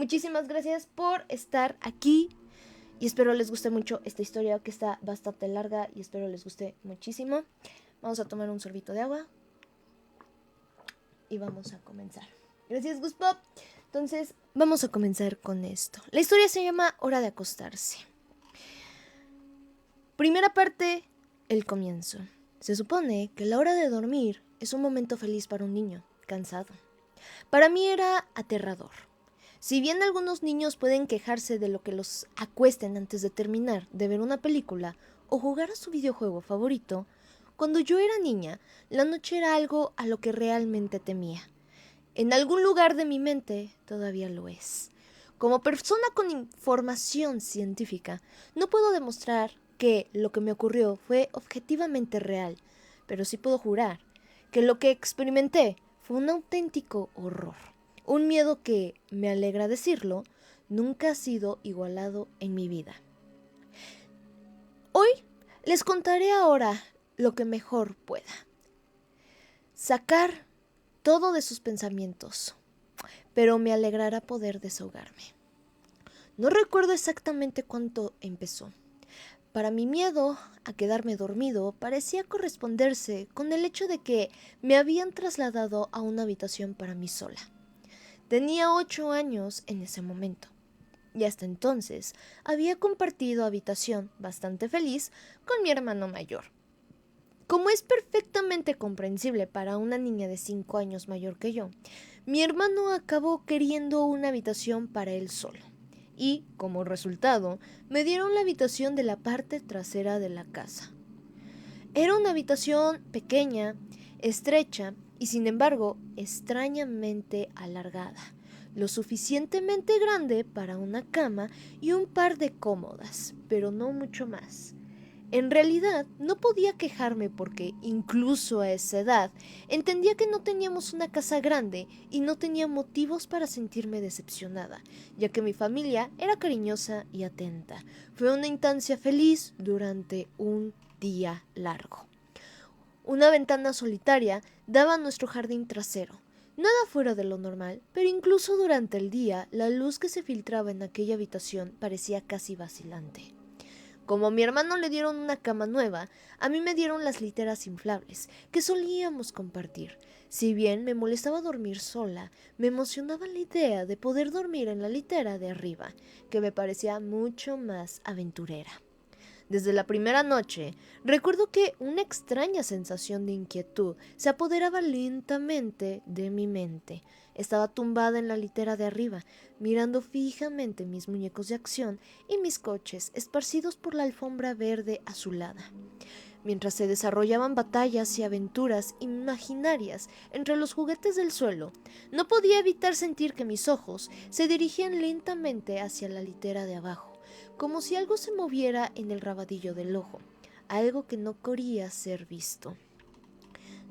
muchísimas gracias por estar aquí y espero les guste mucho esta historia que está bastante larga y espero les guste muchísimo. Vamos a tomar un sorbito de agua y vamos a comenzar. Gracias, Gus Pop. Entonces, vamos a comenzar con esto. La historia se llama Hora de acostarse. Primera parte, el comienzo. Se supone que la hora de dormir es un momento feliz para un niño, cansado. Para mí era aterrador. Si bien algunos niños pueden quejarse de lo que los acuesten antes de terminar de ver una película o jugar a su videojuego favorito, cuando yo era niña, la noche era algo a lo que realmente temía. En algún lugar de mi mente todavía lo es. Como persona con información científica, no puedo demostrar que lo que me ocurrió fue objetivamente real, pero sí puedo jurar que lo que experimenté fue un auténtico horror. Un miedo que, me alegra decirlo, nunca ha sido igualado en mi vida. Hoy les contaré ahora lo que mejor pueda. Sacar todo de sus pensamientos, pero me alegrará poder desahogarme. No recuerdo exactamente cuánto empezó. Para mi miedo a quedarme dormido parecía corresponderse con el hecho de que me habían trasladado a una habitación para mí sola. Tenía 8 años en ese momento, y hasta entonces había compartido habitación bastante feliz con mi hermano mayor. Como es perfectamente comprensible para una niña de 5 años mayor que yo, mi hermano acabó queriendo una habitación para él solo. Y, como resultado, me dieron la habitación de la parte trasera de la casa. Era una habitación pequeña, estrecha y, sin embargo, extrañamente alargada, lo suficientemente grande para una cama y un par de cómodas, pero no mucho más. En realidad, no podía quejarme porque, incluso a esa edad, entendía que no teníamos una casa grande y no tenía motivos para sentirme decepcionada, ya que mi familia era cariñosa y atenta. Fue una instancia feliz durante un día largo. Una ventana solitaria daba a nuestro jardín trasero. Nada fuera de lo normal, pero incluso durante el día, la luz que se filtraba en aquella habitación parecía casi vacilante. Como a mi hermano le dieron una cama nueva, a mí me dieron las literas inflables, que solíamos compartir. Si bien me molestaba dormir sola, me emocionaba la idea de poder dormir en la litera de arriba, que me parecía mucho más aventurera. Desde la primera noche, recuerdo que una extraña sensación de inquietud se apoderaba lentamente de mi mente. Estaba tumbada en la litera de arriba, mirando fijamente mis muñecos de acción y mis coches esparcidos por la alfombra verde azulada. Mientras se desarrollaban batallas y aventuras imaginarias entre los juguetes del suelo, no podía evitar sentir que mis ojos se dirigían lentamente hacia la litera de abajo, como si algo se moviera en el rabadillo del ojo, algo que no quería ser visto.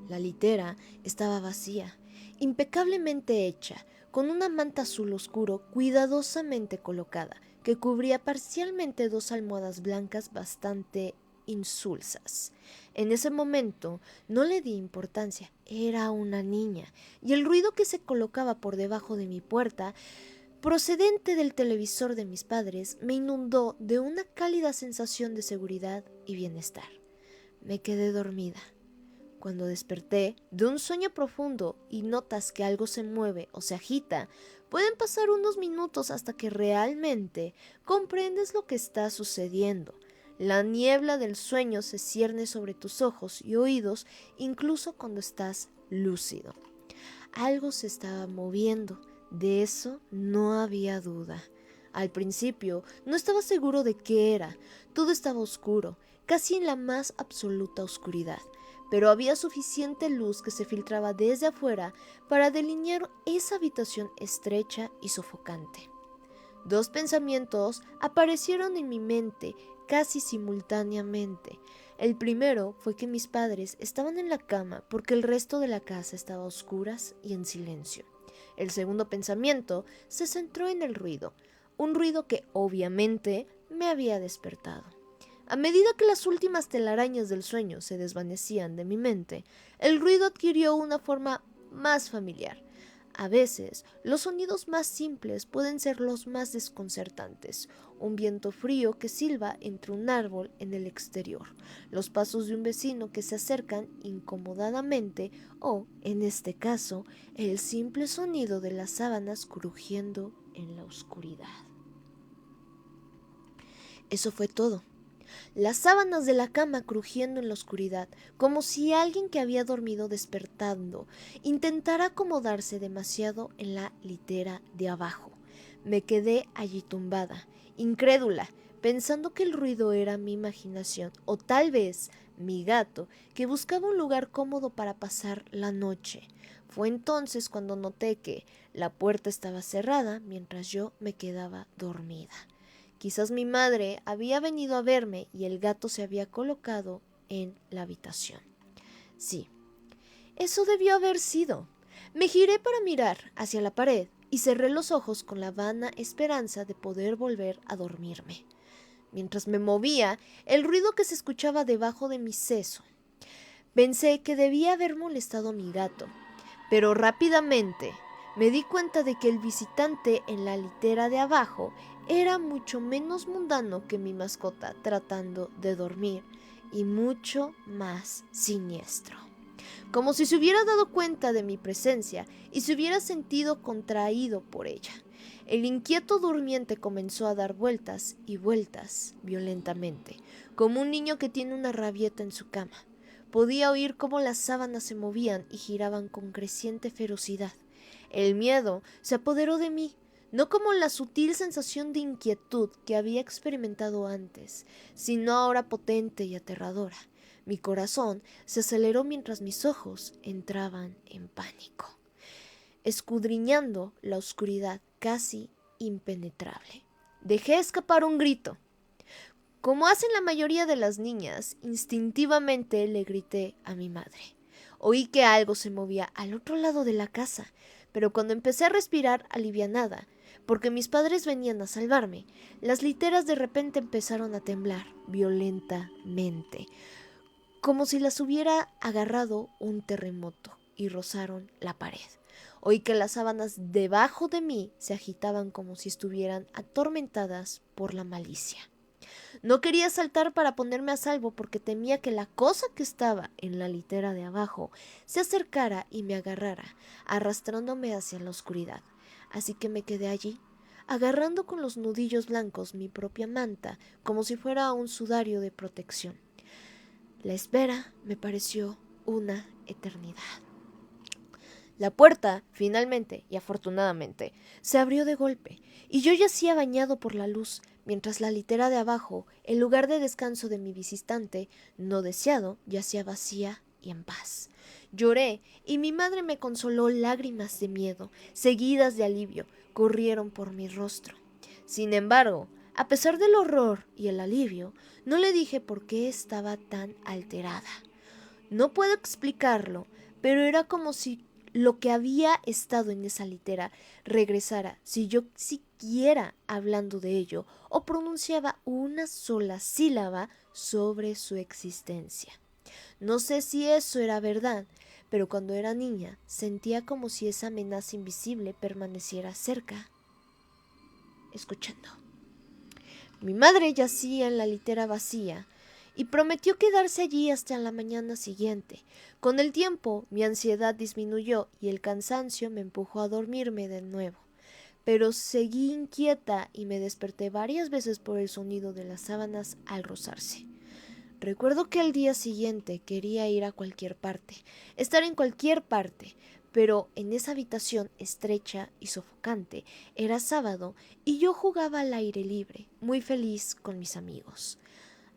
La litera estaba vacía, impecablemente hecha, con una manta azul oscuro cuidadosamente colocada, que cubría parcialmente 2 almohadas blancas bastante insulsas. En ese momento no le di importancia, era una niña, y el ruido que se colocaba por debajo de mi puerta, procedente del televisor de mis padres, me inundó de una cálida sensación de seguridad y bienestar. Me quedé dormida. Cuando desperté de un sueño profundo y notas que algo se mueve o se agita, pueden pasar unos minutos hasta que realmente comprendes lo que está sucediendo. La niebla del sueño se cierne sobre tus ojos y oídos incluso cuando estás lúcido. Algo se estaba moviendo, de eso no había duda. Al principio no estaba seguro de qué era, todo estaba oscuro, casi en la más absoluta oscuridad, pero había suficiente luz que se filtraba desde afuera para delinear esa habitación estrecha y sofocante. 2 pensamientos aparecieron en mi mente casi simultáneamente. El primero fue que mis padres estaban en la cama porque el resto de la casa estaba a oscuras y en silencio. El segundo pensamiento se centró en el ruido, un ruido que obviamente me había despertado. A medida que las últimas telarañas del sueño se desvanecían de mi mente, el ruido adquirió una forma más familiar. A veces, los sonidos más simples pueden ser los más desconcertantes. Un viento frío que silba entre un árbol en el exterior, los pasos de un vecino que se acercan incomodadamente o, en este caso, el simple sonido de las sábanas crujiendo en la oscuridad. Eso fue todo. Las sábanas de la cama crujiendo en la oscuridad, como si alguien que había dormido despertando intentara acomodarse demasiado en la litera de abajo. Me quedé allí tumbada, incrédula, pensando que el ruido era mi imaginación o tal vez mi gato, que buscaba un lugar cómodo para pasar la noche. Fue entonces cuando noté que la puerta estaba cerrada mientras yo me quedaba dormida. Quizás mi madre había venido a verme y el gato se había colocado en la habitación. Sí, eso debió haber sido. Me giré para mirar hacia la pared y cerré los ojos con la vana esperanza de poder volver a dormirme. Mientras me movía, el ruido que se escuchaba debajo de mi seso. Pensé que debía haber molestado a mi gato, pero rápidamente me di cuenta de que el visitante en la litera de abajo era mucho menos mundano que mi mascota tratando de dormir y mucho más siniestro. Como si se hubiera dado cuenta de mi presencia y se hubiera sentido contraído por ella. El inquieto durmiente comenzó a dar vueltas y vueltas violentamente, como un niño que tiene una rabieta en su cama. Podía oír cómo las sábanas se movían y giraban con creciente ferocidad. El miedo se apoderó de mí, no como la sutil sensación de inquietud que había experimentado antes, sino ahora potente y aterradora. Mi corazón se aceleró mientras mis ojos entraban en pánico, escudriñando la oscuridad casi impenetrable. Dejé escapar un grito. Como hacen la mayoría de las niñas, instintivamente le grité a mi madre. Oí que algo se movía al otro lado de la casa, pero cuando empecé a respirar alivianada, porque mis padres venían a salvarme, las literas de repente empezaron a temblar violentamente, como si las hubiera agarrado un terremoto, y rozaron la pared. Oí que las sábanas debajo de mí se agitaban como si estuvieran atormentadas por la malicia. No quería saltar para ponerme a salvo porque temía que la cosa que estaba en la litera de abajo se acercara y me agarrara, arrastrándome hacia la oscuridad. Así que me quedé allí, agarrando con los nudillos blancos mi propia manta como si fuera un sudario de protección. La espera me pareció una eternidad. La puerta, finalmente y afortunadamente, se abrió de golpe, y yo yacía bañado por la luz, mientras la litera de abajo, el lugar de descanso de mi visitante, no deseado, yacía vacía y en paz. Lloré, y mi madre me consoló. Lágrimas de miedo, seguidas de alivio, corrieron por mi rostro. Sin embargo, a pesar del horror y el alivio, no le dije por qué estaba tan alterada. No puedo explicarlo, pero era como si lo que había estado en esa litera regresara si yo siquiera hablando de ello o pronunciaba una sola sílaba sobre su existencia. No sé si eso era verdad, pero cuando era niña sentía como si esa amenaza invisible permaneciera cerca, escuchando. Mi madre yacía en la litera vacía y prometió quedarse allí hasta la mañana siguiente. Con el tiempo, mi ansiedad disminuyó y el cansancio me empujó a dormirme de nuevo. Pero seguí inquieta y me desperté varias veces por el sonido de las sábanas al rozarse. Recuerdo que al día siguiente quería ir a cualquier parte, estar en cualquier parte, pero en esa habitación estrecha y sofocante era sábado y yo jugaba al aire libre, muy feliz con mis amigos.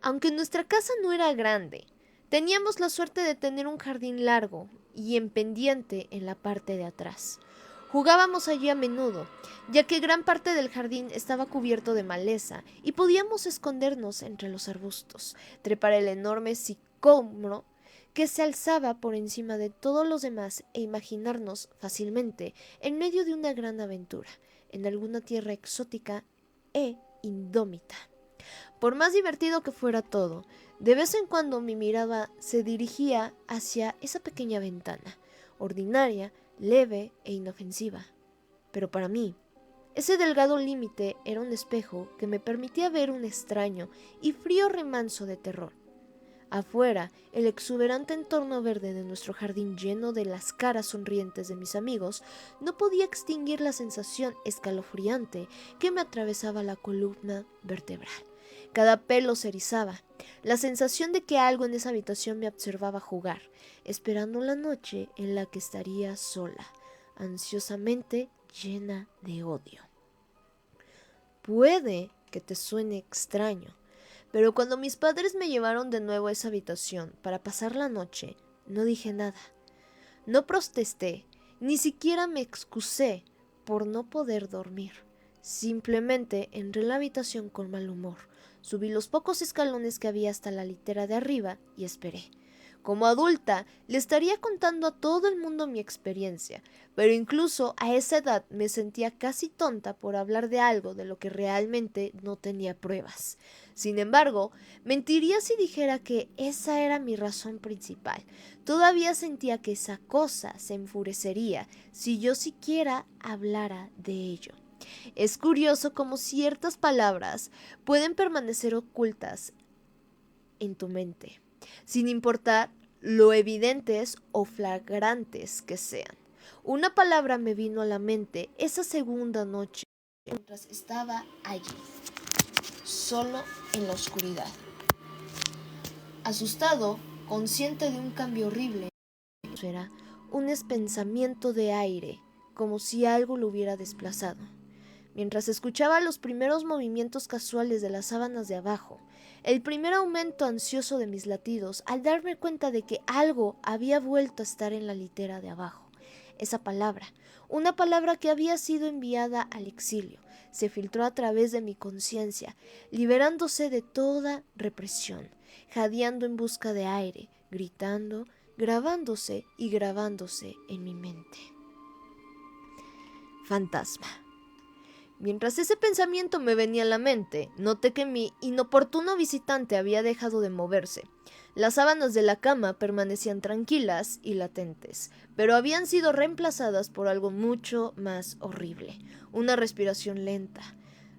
Aunque nuestra casa no era grande, teníamos la suerte de tener un jardín largo y en pendiente en la parte de atrás. Jugábamos allí a menudo, ya que gran parte del jardín estaba cubierto de maleza y podíamos escondernos entre los arbustos, trepar el enorme sicómoro que se alzaba por encima de todos los demás e imaginarnos fácilmente en medio de una gran aventura, en alguna tierra exótica e indómita. Por más divertido que fuera todo, de vez en cuando mi mirada se dirigía hacia esa pequeña ventana, ordinaria, leve e inofensiva. Pero para mí, ese delgado límite era un espejo que me permitía ver un extraño y frío remanso de terror. Afuera, el exuberante entorno verde de nuestro jardín lleno de las caras sonrientes de mis amigos no podía extinguir la sensación escalofriante que me atravesaba la columna vertebral. Cada pelo se erizaba, la sensación de que algo en esa habitación me observaba jugar, esperando la noche en la que estaría sola, ansiosamente llena de odio. Puede que te suene extraño, pero cuando mis padres me llevaron de nuevo a esa habitación para pasar la noche, no dije nada. No protesté, ni siquiera me excusé por no poder dormir. Simplemente entré en la habitación con mal humor, subí los pocos escalones que había hasta la litera de arriba y esperé. Como adulta, le estaría contando a todo el mundo mi experiencia, pero incluso a esa edad me sentía casi tonta por hablar de algo de lo que realmente no tenía pruebas. Sin embargo, mentiría si dijera que esa era mi razón principal. Todavía sentía que esa cosa se enfurecería si yo siquiera hablara de ello. Es curioso cómo ciertas palabras pueden permanecer ocultas en tu mente, sin importar lo evidentes o flagrantes que sean. Una palabra me vino a la mente esa segunda noche mientras estaba allí, solo en la oscuridad. Asustado, consciente de un cambio horrible, era un espensamiento de aire, como si algo lo hubiera desplazado. Mientras escuchaba los primeros movimientos casuales de las sábanas de abajo, el primer aumento ansioso de mis latidos al darme cuenta de que algo había vuelto a estar en la litera de abajo. Esa palabra, una palabra que había sido enviada al exilio, se filtró a través de mi conciencia, liberándose de toda represión, jadeando en busca de aire, gritando, grabándose y grabándose en mi mente. Fantasma. Mientras ese pensamiento me venía a la mente, noté que mi inoportuno visitante había dejado de moverse. Las sábanas de la cama permanecían tranquilas y latentes, pero habían sido reemplazadas por algo mucho más horrible. Una respiración lenta,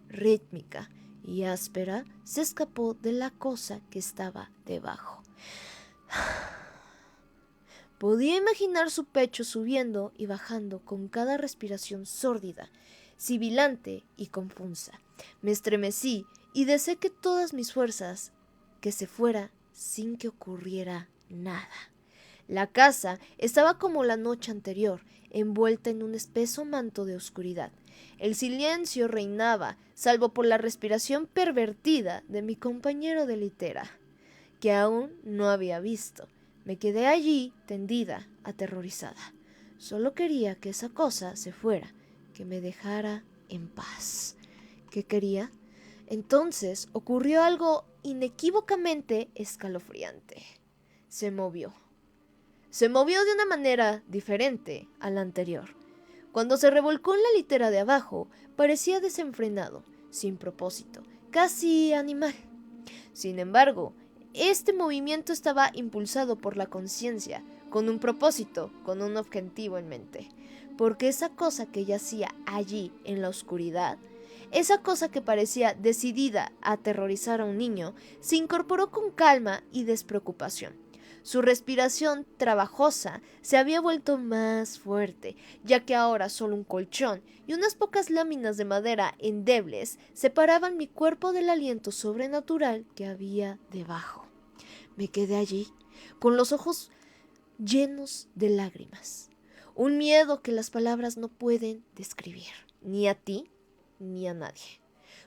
rítmica y áspera se escapó de la cosa que estaba debajo. Podía imaginar su pecho subiendo y bajando con cada respiración sórdida, sibilante y confusa. Me estremecí y deseé que todas mis fuerzas que se fuera sin que ocurriera nada. La casa estaba como la noche anterior, envuelta en un espeso manto de oscuridad. El silencio reinaba, salvo por la respiración pervertida de mi compañero de litera, que aún no había visto. Me quedé allí, tendida, aterrorizada. Solo quería que esa cosa se fuera, que me dejara en paz. ¿Qué quería? Entonces ocurrió algo inequívocamente escalofriante. Se movió. Se movió de una manera diferente a la anterior. Cuando se revolcó en la litera de abajo, parecía desenfrenado, sin propósito, casi animal. Sin embargo, este movimiento estaba impulsado por la conciencia, con un propósito, con un objetivo en mente. Porque esa cosa que yacía allí en la oscuridad, esa cosa que parecía decidida a aterrorizar a un niño, se incorporó con calma y despreocupación. Su respiración trabajosa se había vuelto más fuerte, ya que ahora solo un colchón y unas pocas láminas de madera endebles separaban mi cuerpo del aliento sobrenatural que había debajo. Me quedé allí, con los ojos llenos de lágrimas. Un miedo que las palabras no pueden describir, ni a ti ni a nadie.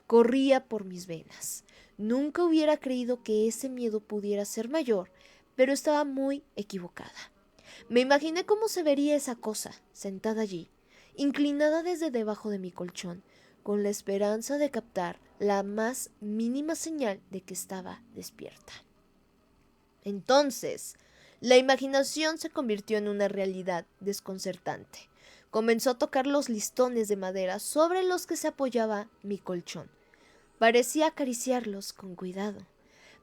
Corría por mis venas. Nunca hubiera creído que ese miedo pudiera ser mayor, pero estaba muy equivocada. Me imaginé cómo se vería esa cosa, sentada allí, inclinada desde debajo de mi colchón, con la esperanza de captar la más mínima señal de que estaba despierta. Entonces, la imaginación se convirtió en una realidad desconcertante. Comenzó a tocar los listones de madera sobre los que se apoyaba mi colchón. Parecía acariciarlos con cuidado,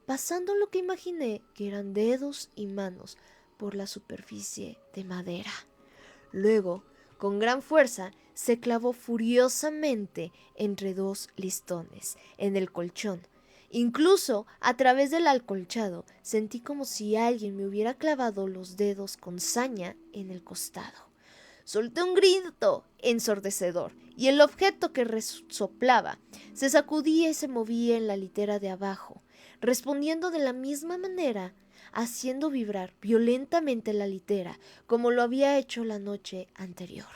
pasando lo que imaginé que eran dedos y manos por la superficie de madera. Luego, con gran fuerza, se clavó furiosamente entre dos listones en el colchón. Incluso a través del acolchado sentí como si alguien me hubiera clavado los dedos con saña en el costado. Solté un grito ensordecedor y el objeto que resoplaba se sacudía y se movía en la litera de abajo, respondiendo de la misma manera, haciendo vibrar violentamente la litera como lo había hecho la noche anterior.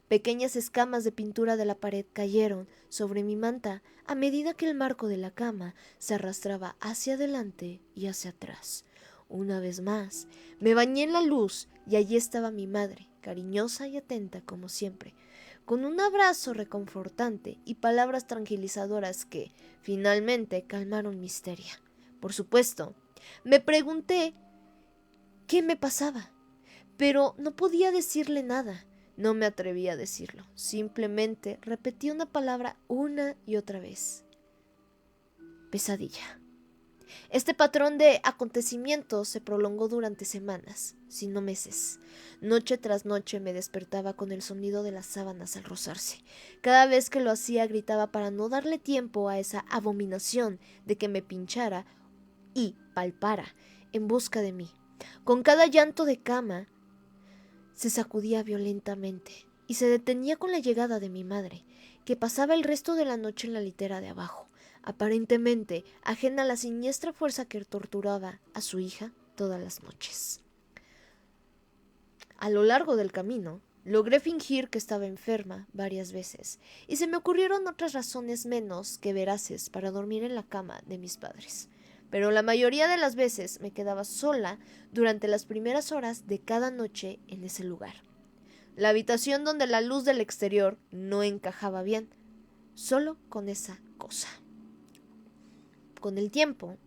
Pequeñas escamas de pintura de la pared cayeron sobre mi manta a medida que el marco de la cama se arrastraba hacia adelante y hacia atrás. Una vez más, me bañé en la luz y allí estaba mi madre, cariñosa y atenta como siempre, con un abrazo reconfortante y palabras tranquilizadoras que, finalmente, calmaron mi histeria. Por supuesto, me pregunté qué me pasaba, pero no podía decirle nada. No me atreví a decirlo. Simplemente repetí una palabra una y otra vez. Pesadilla. Este patrón de acontecimientos se prolongó durante semanas, si no meses. Noche tras noche me despertaba con el sonido de las sábanas al rozarse. Cada vez que lo hacía gritaba para no darle tiempo a esa abominación de que me pinchara y palpara en busca de mí. Con cada llanto de cama se sacudía violentamente y se detenía con la llegada de mi madre, que pasaba el resto de la noche en la litera de abajo, aparentemente ajena a la siniestra fuerza que torturaba a su hija todas las noches. A lo largo del camino, logré fingir que estaba enferma varias veces, y se me ocurrieron otras razones menos que veraces para dormir en la cama de mis padres. Pero la mayoría de las veces me quedaba sola durante las primeras horas de cada noche en ese lugar. La habitación donde la luz del exterior no encajaba bien, solo con esa cosa. Con el tiempo,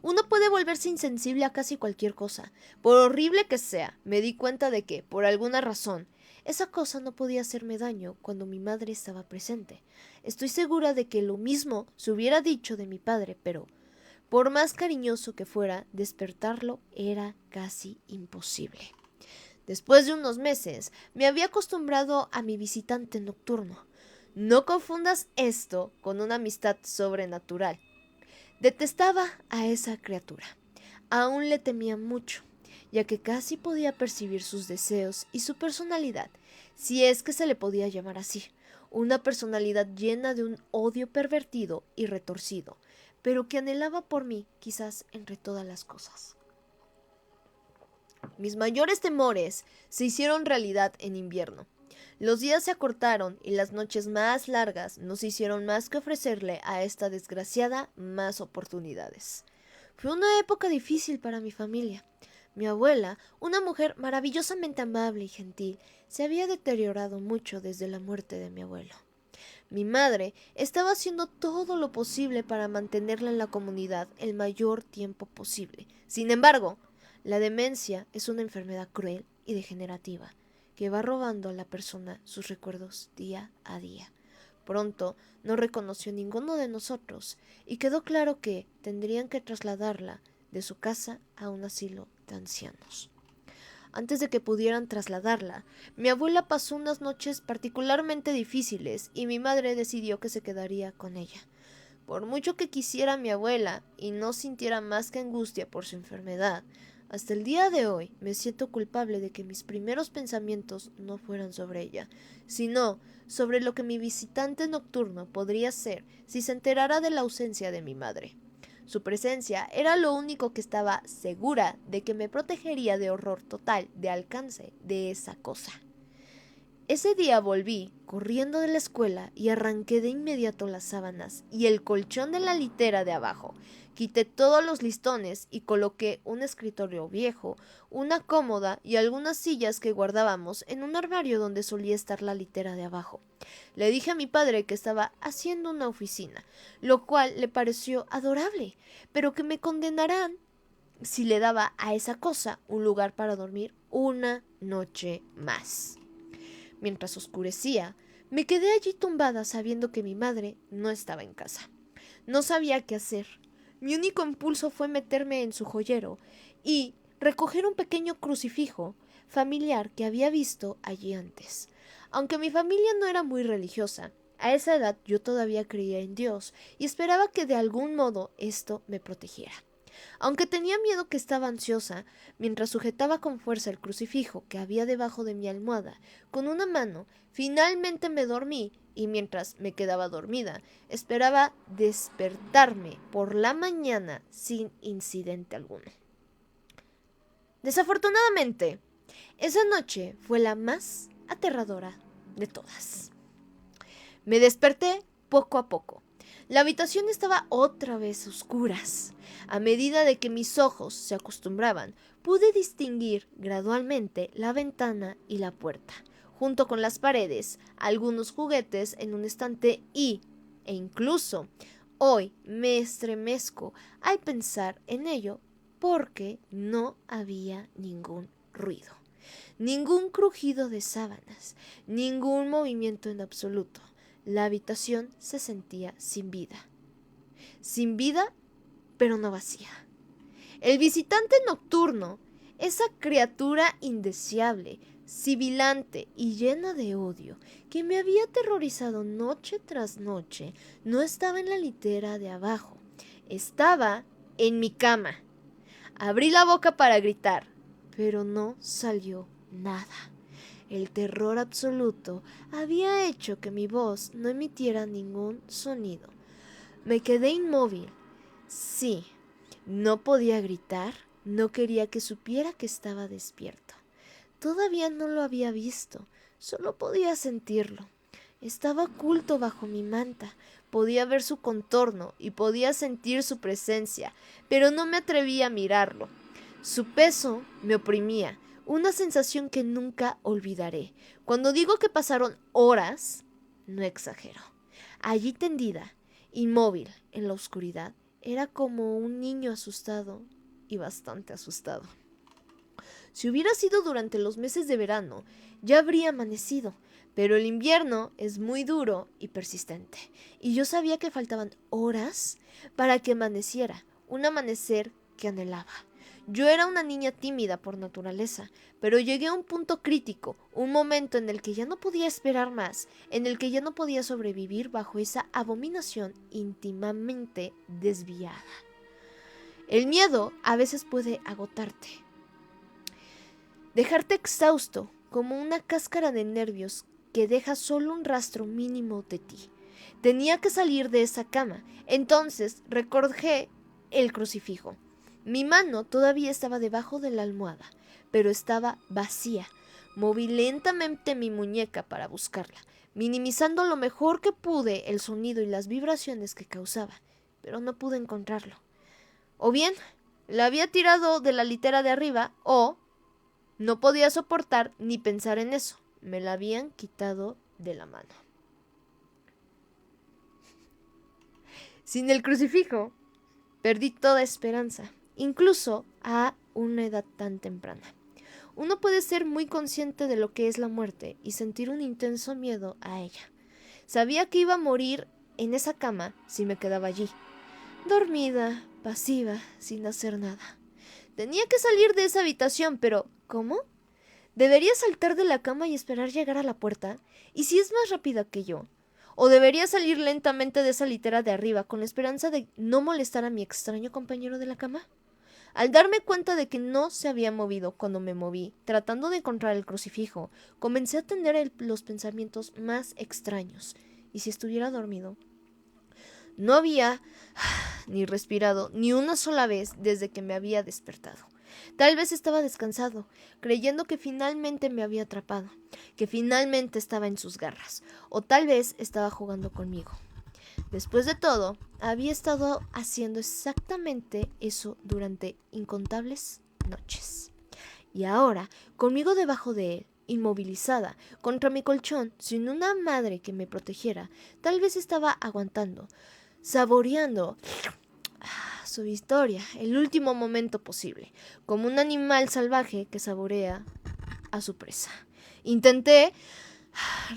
uno puede volverse insensible a casi cualquier cosa. Por horrible que sea, me di cuenta de que, por alguna razón, esa cosa no podía hacerme daño cuando mi madre estaba presente. Estoy segura de que lo mismo se hubiera dicho de mi padre, pero por más cariñoso que fuera, despertarlo era casi imposible. Después de unos meses, me había acostumbrado a mi visitante nocturno. No confundas esto con una amistad sobrenatural. Detestaba a esa criatura. Aún le temía mucho, ya que casi podía percibir sus deseos y su personalidad, si es que se le podía llamar así. Una personalidad llena de un odio pervertido y retorcido, pero que anhelaba por mí, quizás entre todas las cosas. Mis mayores temores se hicieron realidad en invierno. Los días se acortaron y las noches más largas nos hicieron más que ofrecerle a esta desgraciada más oportunidades. Fue una época difícil para mi familia. Mi abuela, una mujer maravillosamente amable y gentil, se había deteriorado mucho desde la muerte de mi abuelo. Mi madre estaba haciendo todo lo posible para mantenerla en la comunidad el mayor tiempo posible. Sin embargo, la demencia es una enfermedad cruel y degenerativa que va robando a la persona sus recuerdos día a día. Pronto no reconoció ninguno de nosotros y quedó claro que tendrían que trasladarla de su casa a un asilo de ancianos. Antes de que pudieran trasladarla, mi abuela pasó unas noches particularmente difíciles y mi madre decidió que se quedaría con ella. Por mucho que quisiera mi abuela y no sintiera más que angustia por su enfermedad, hasta el día de hoy me siento culpable de que mis primeros pensamientos no fueran sobre ella, sino sobre lo que mi visitante nocturno podría ser si se enterara de la ausencia de mi madre. Su presencia era lo único que estaba segura de que me protegería de horror total de alcance de esa cosa. Ese día volví, corriendo de la escuela, y arranqué de inmediato las sábanas y el colchón de la litera de abajo. Quité todos los listones y coloqué un escritorio viejo, una cómoda y algunas sillas que guardábamos en un armario donde solía estar la litera de abajo. Le dije a mi padre que estaba haciendo una oficina, lo cual le pareció adorable, pero que me condenarán si le daba a esa cosa un lugar para dormir una noche más. Mientras oscurecía, me quedé allí tumbada sabiendo que mi madre no estaba en casa. No sabía qué hacer. Mi único impulso fue meterme en su joyero y recoger un pequeño crucifijo familiar que había visto allí antes. Aunque mi familia no era muy religiosa, a esa edad yo todavía creía en Dios y esperaba que de algún modo esto me protegiera. Aunque tenía miedo que estaba ansiosa, mientras sujetaba con fuerza el crucifijo que había debajo de mi almohada, con una mano, finalmente me dormí y mientras me quedaba dormida, esperaba despertarme por la mañana sin incidente alguno. Desafortunadamente, esa noche fue la más aterradora de todas. Me desperté poco a poco. La habitación estaba otra vez a oscuras. A medida de que mis ojos se acostumbraban, pude distinguir gradualmente la ventana y la puerta, junto con las paredes, algunos juguetes en un estante e incluso hoy me estremezco al pensar en ello porque no había ningún ruido, ningún crujido de sábanas, ningún movimiento en absoluto. La habitación se sentía sin vida. Sin vida, pero no vacía. El visitante nocturno, esa criatura indeseable, sibilante y llena de odio, que me había aterrorizado noche tras noche, no estaba en la litera de abajo. Estaba en mi cama. Abrí la boca para gritar, pero no salió nada. El terror absoluto había hecho que mi voz no emitiera ningún sonido. Me quedé inmóvil. Sí, no podía gritar, no quería que supiera que estaba despierto. Todavía no lo había visto, solo podía sentirlo. Estaba oculto bajo mi manta, podía ver su contorno y podía sentir su presencia, pero no me atrevía a mirarlo. Su peso me oprimía, una sensación que nunca olvidaré. Cuando digo que pasaron horas, no exagero. Allí tendida, inmóvil, en la oscuridad, era como un niño asustado y bastante asustado. Si hubiera sido durante los meses de verano, ya habría amanecido, pero el invierno es muy duro y persistente, y yo sabía que faltaban horas para que amaneciera, un amanecer que anhelaba. Yo era una niña tímida por naturaleza, pero llegué a un punto crítico, un momento en el que ya no podía esperar más, en el que ya no podía sobrevivir bajo esa abominación íntimamente desviada. El miedo a veces puede agotarte, dejarte exhausto como una cáscara de nervios que deja solo un rastro mínimo de ti. Tenía que salir de esa cama, entonces recordé el crucifijo. Mi mano todavía estaba debajo de la almohada, pero estaba vacía. Moví lentamente mi muñeca para buscarla, minimizando lo mejor que pude el sonido y las vibraciones que causaba, pero no pude encontrarlo. O bien, la había tirado de la litera de arriba, o no podía soportar ni pensar en eso. Me la habían quitado de la mano. Sin el crucifijo, perdí toda esperanza, incluso a una edad tan temprana. Uno puede ser muy consciente de lo que es la muerte y sentir un intenso miedo a ella. Sabía que iba a morir en esa cama si me quedaba allí, dormida, pasiva, sin hacer nada. Tenía que salir de esa habitación, pero ¿cómo? ¿Debería saltar de la cama y esperar llegar a la puerta? ¿Y si es más rápida que yo? ¿O debería salir lentamente de esa litera de arriba con la esperanza de no molestar a mi extraño compañero de la cama? Al darme cuenta de que no se había movido cuando me moví, tratando de encontrar el crucifijo, comencé a tener los pensamientos más extraños. ¿Y si estuviera dormido? No había ni respirado ni una sola vez desde que me había despertado. Tal vez estaba descansado, creyendo que finalmente me había atrapado, que finalmente estaba en sus garras, o tal vez estaba jugando conmigo. Después de todo, había estado haciendo exactamente eso durante incontables noches. Y ahora, conmigo debajo de él, inmovilizada, contra mi colchón, sin una madre que me protegiera, tal vez estaba aguantando, saboreando su historia, el último momento posible, como un animal salvaje que saborea a su presa. Intenté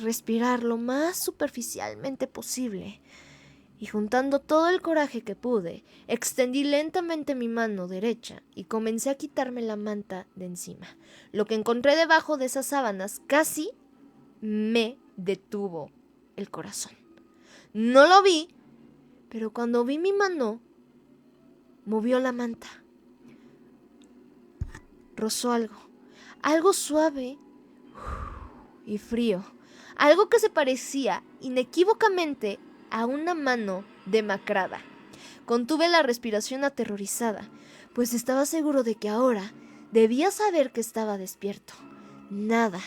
respirar lo más superficialmente posible Y juntando todo el coraje que pude, extendí lentamente mi mano derecha y comencé a quitarme la manta de encima. Lo que encontré debajo de esas sábanas casi me detuvo el corazón. No lo vi, pero cuando vi mi mano, movió la manta. Rozó algo suave y frío, algo que se parecía inequívocamente a una mano demacrada. Contuve la respiración aterrorizada, pues estaba seguro de que ahora debía saber que estaba despierto. Nada,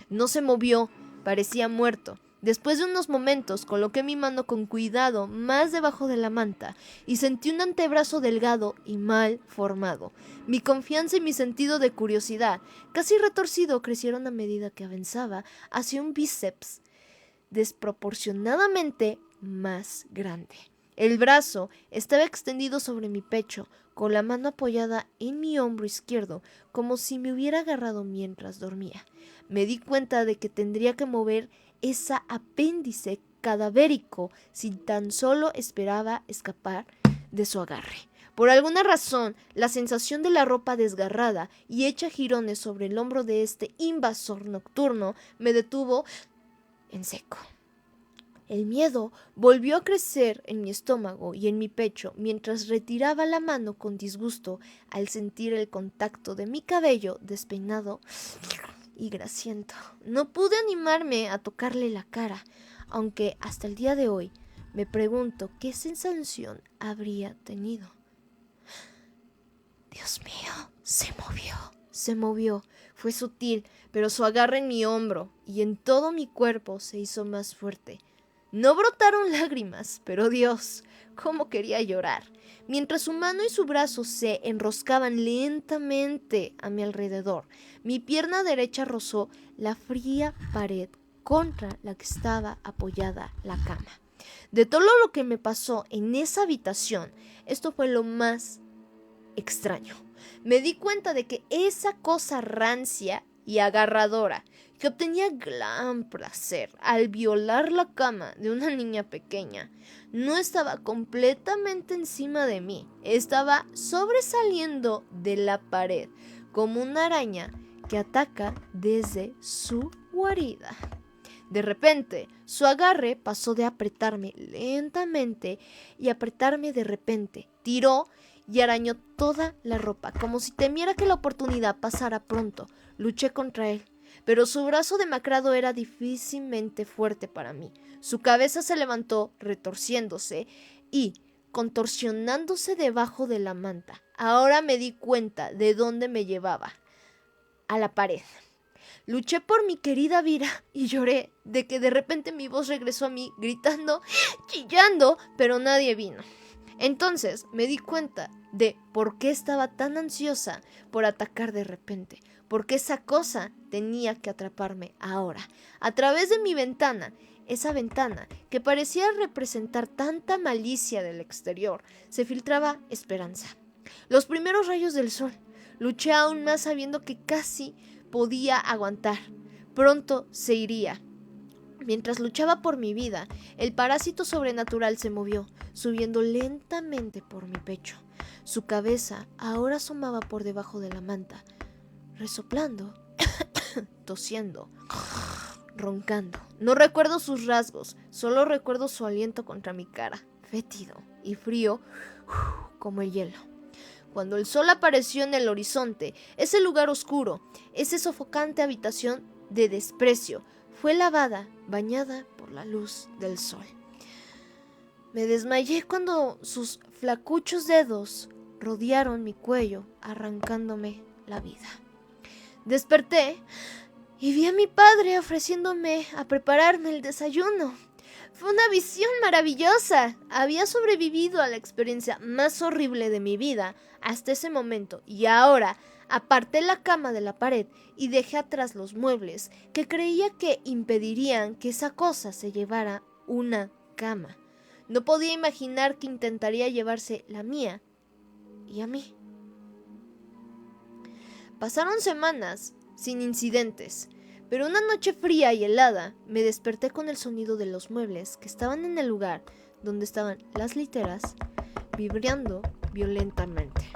no se movió, parecía muerto. Después de unos momentos coloqué mi mano con cuidado más debajo de la manta y sentí un antebrazo delgado y mal formado. Mi confianza y mi sentido de curiosidad, casi retorcido, crecieron a medida que avanzaba hacia un bíceps desproporcionadamente más grande. El brazo estaba extendido sobre mi pecho, con la mano apoyada en mi hombro izquierdo, como si me hubiera agarrado mientras dormía. Me di cuenta de que tendría que mover ese apéndice cadavérico si tan solo esperaba escapar de su agarre. Por alguna razón, la sensación de la ropa desgarrada y hecha jirones sobre el hombro de este invasor nocturno me detuvo en seco. El miedo volvió a crecer en mi estómago y en mi pecho mientras retiraba la mano con disgusto al sentir el contacto de mi cabello despeinado y grasiento. No pude animarme a tocarle la cara, aunque hasta el día de hoy me pregunto qué sensación habría tenido. Dios mío, se movió. Fue sutil, pero su agarre en mi hombro y en todo mi cuerpo se hizo más fuerte. No brotaron lágrimas, pero Dios, cómo quería llorar. Mientras su mano y su brazo se enroscaban lentamente a mi alrededor, mi pierna derecha rozó la fría pared contra la que estaba apoyada la cama. De todo lo que me pasó en esa habitación, esto fue lo más extraño. Me di cuenta de que esa cosa rancia y agarradora que obtenía gran placer al violar la cama de una niña pequeña no estaba completamente encima de mí, estaba sobresaliendo de la pared como una araña que ataca desde su guarida. De repente, su agarre pasó de apretarme lentamente y apretarme de repente. Tiró y arañó toda la ropa, como si temiera que la oportunidad pasara pronto. Luché contra él, pero su brazo demacrado era difícilmente fuerte para mí. Su cabeza se levantó, retorciéndose y contorsionándose debajo de la manta. Ahora me di cuenta de dónde me llevaba. A la pared. Luché por mi querida Vira y lloré de que de repente mi voz regresó a mí, gritando, chillando, pero nadie vino. Entonces me di cuenta de por qué estaba tan ansiosa por atacar de repente, porque esa cosa tenía que atraparme ahora, a través de mi ventana. Esa ventana, que parecía representar tanta malicia del exterior, se filtraba esperanza. Los primeros rayos del sol. Luché aún más sabiendo que casi podía aguantar. Pronto se iría. Mientras luchaba por mi vida, el parásito sobrenatural se movió, subiendo lentamente por mi pecho. Su cabeza ahora asomaba por debajo de la manta, resoplando, tosiendo, roncando. No recuerdo sus rasgos, solo recuerdo su aliento contra mi cara, fétido y frío como el hielo. Cuando el sol apareció en el horizonte, ese lugar oscuro, esa sofocante habitación de desprecio, fue lavada, bañada por la luz del sol. Me desmayé cuando sus flacuchos dedos rodearon mi cuello, arrancándome la vida. Desperté y vi a mi padre ofreciéndome a prepararme el desayuno. Fue una visión maravillosa. Había sobrevivido a la experiencia más horrible de mi vida hasta ese momento y ahora aparté la cama de la pared y dejé atrás los muebles que creía que impedirían que esa cosa se llevara una cama. No podía imaginar que intentaría llevarse la mía y a mí. Pasaron semanas sin incidentes, pero una noche fría y helada me desperté con el sonido de los muebles que estaban en el lugar donde estaban las literas, vibrando violentamente.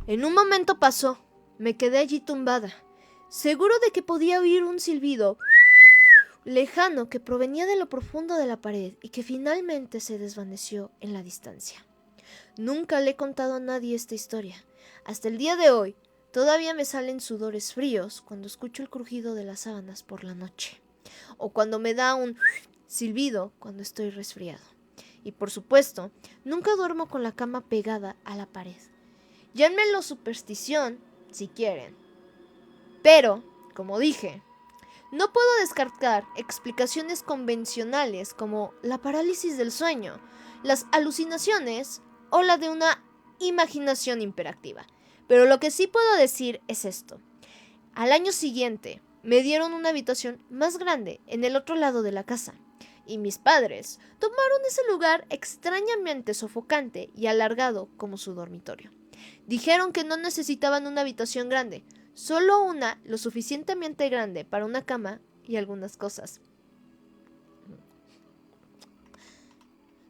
En un momento pasó, me quedé allí tumbada, seguro de que podía oír un silbido lejano que provenía de lo profundo de la pared y que finalmente se desvaneció en la distancia. Nunca le he contado a nadie esta historia. Hasta el día de hoy, todavía me salen sudores fríos cuando escucho el crujido de las sábanas por la noche, o cuando me da un silbido cuando estoy resfriado. Y por supuesto, nunca duermo con la cama pegada a la pared. Llámenlo superstición, si quieren. Pero, como dije, no puedo descartar explicaciones convencionales como la parálisis del sueño, las alucinaciones o la de una imaginación hiperactiva. Pero lo que sí puedo decir es esto. Al año siguiente, me dieron una habitación más grande en el otro lado de la casa, y mis padres tomaron ese lugar extrañamente sofocante y alargado como su dormitorio. Dijeron que no necesitaban una habitación grande, solo una lo suficientemente grande para una cama y algunas cosas.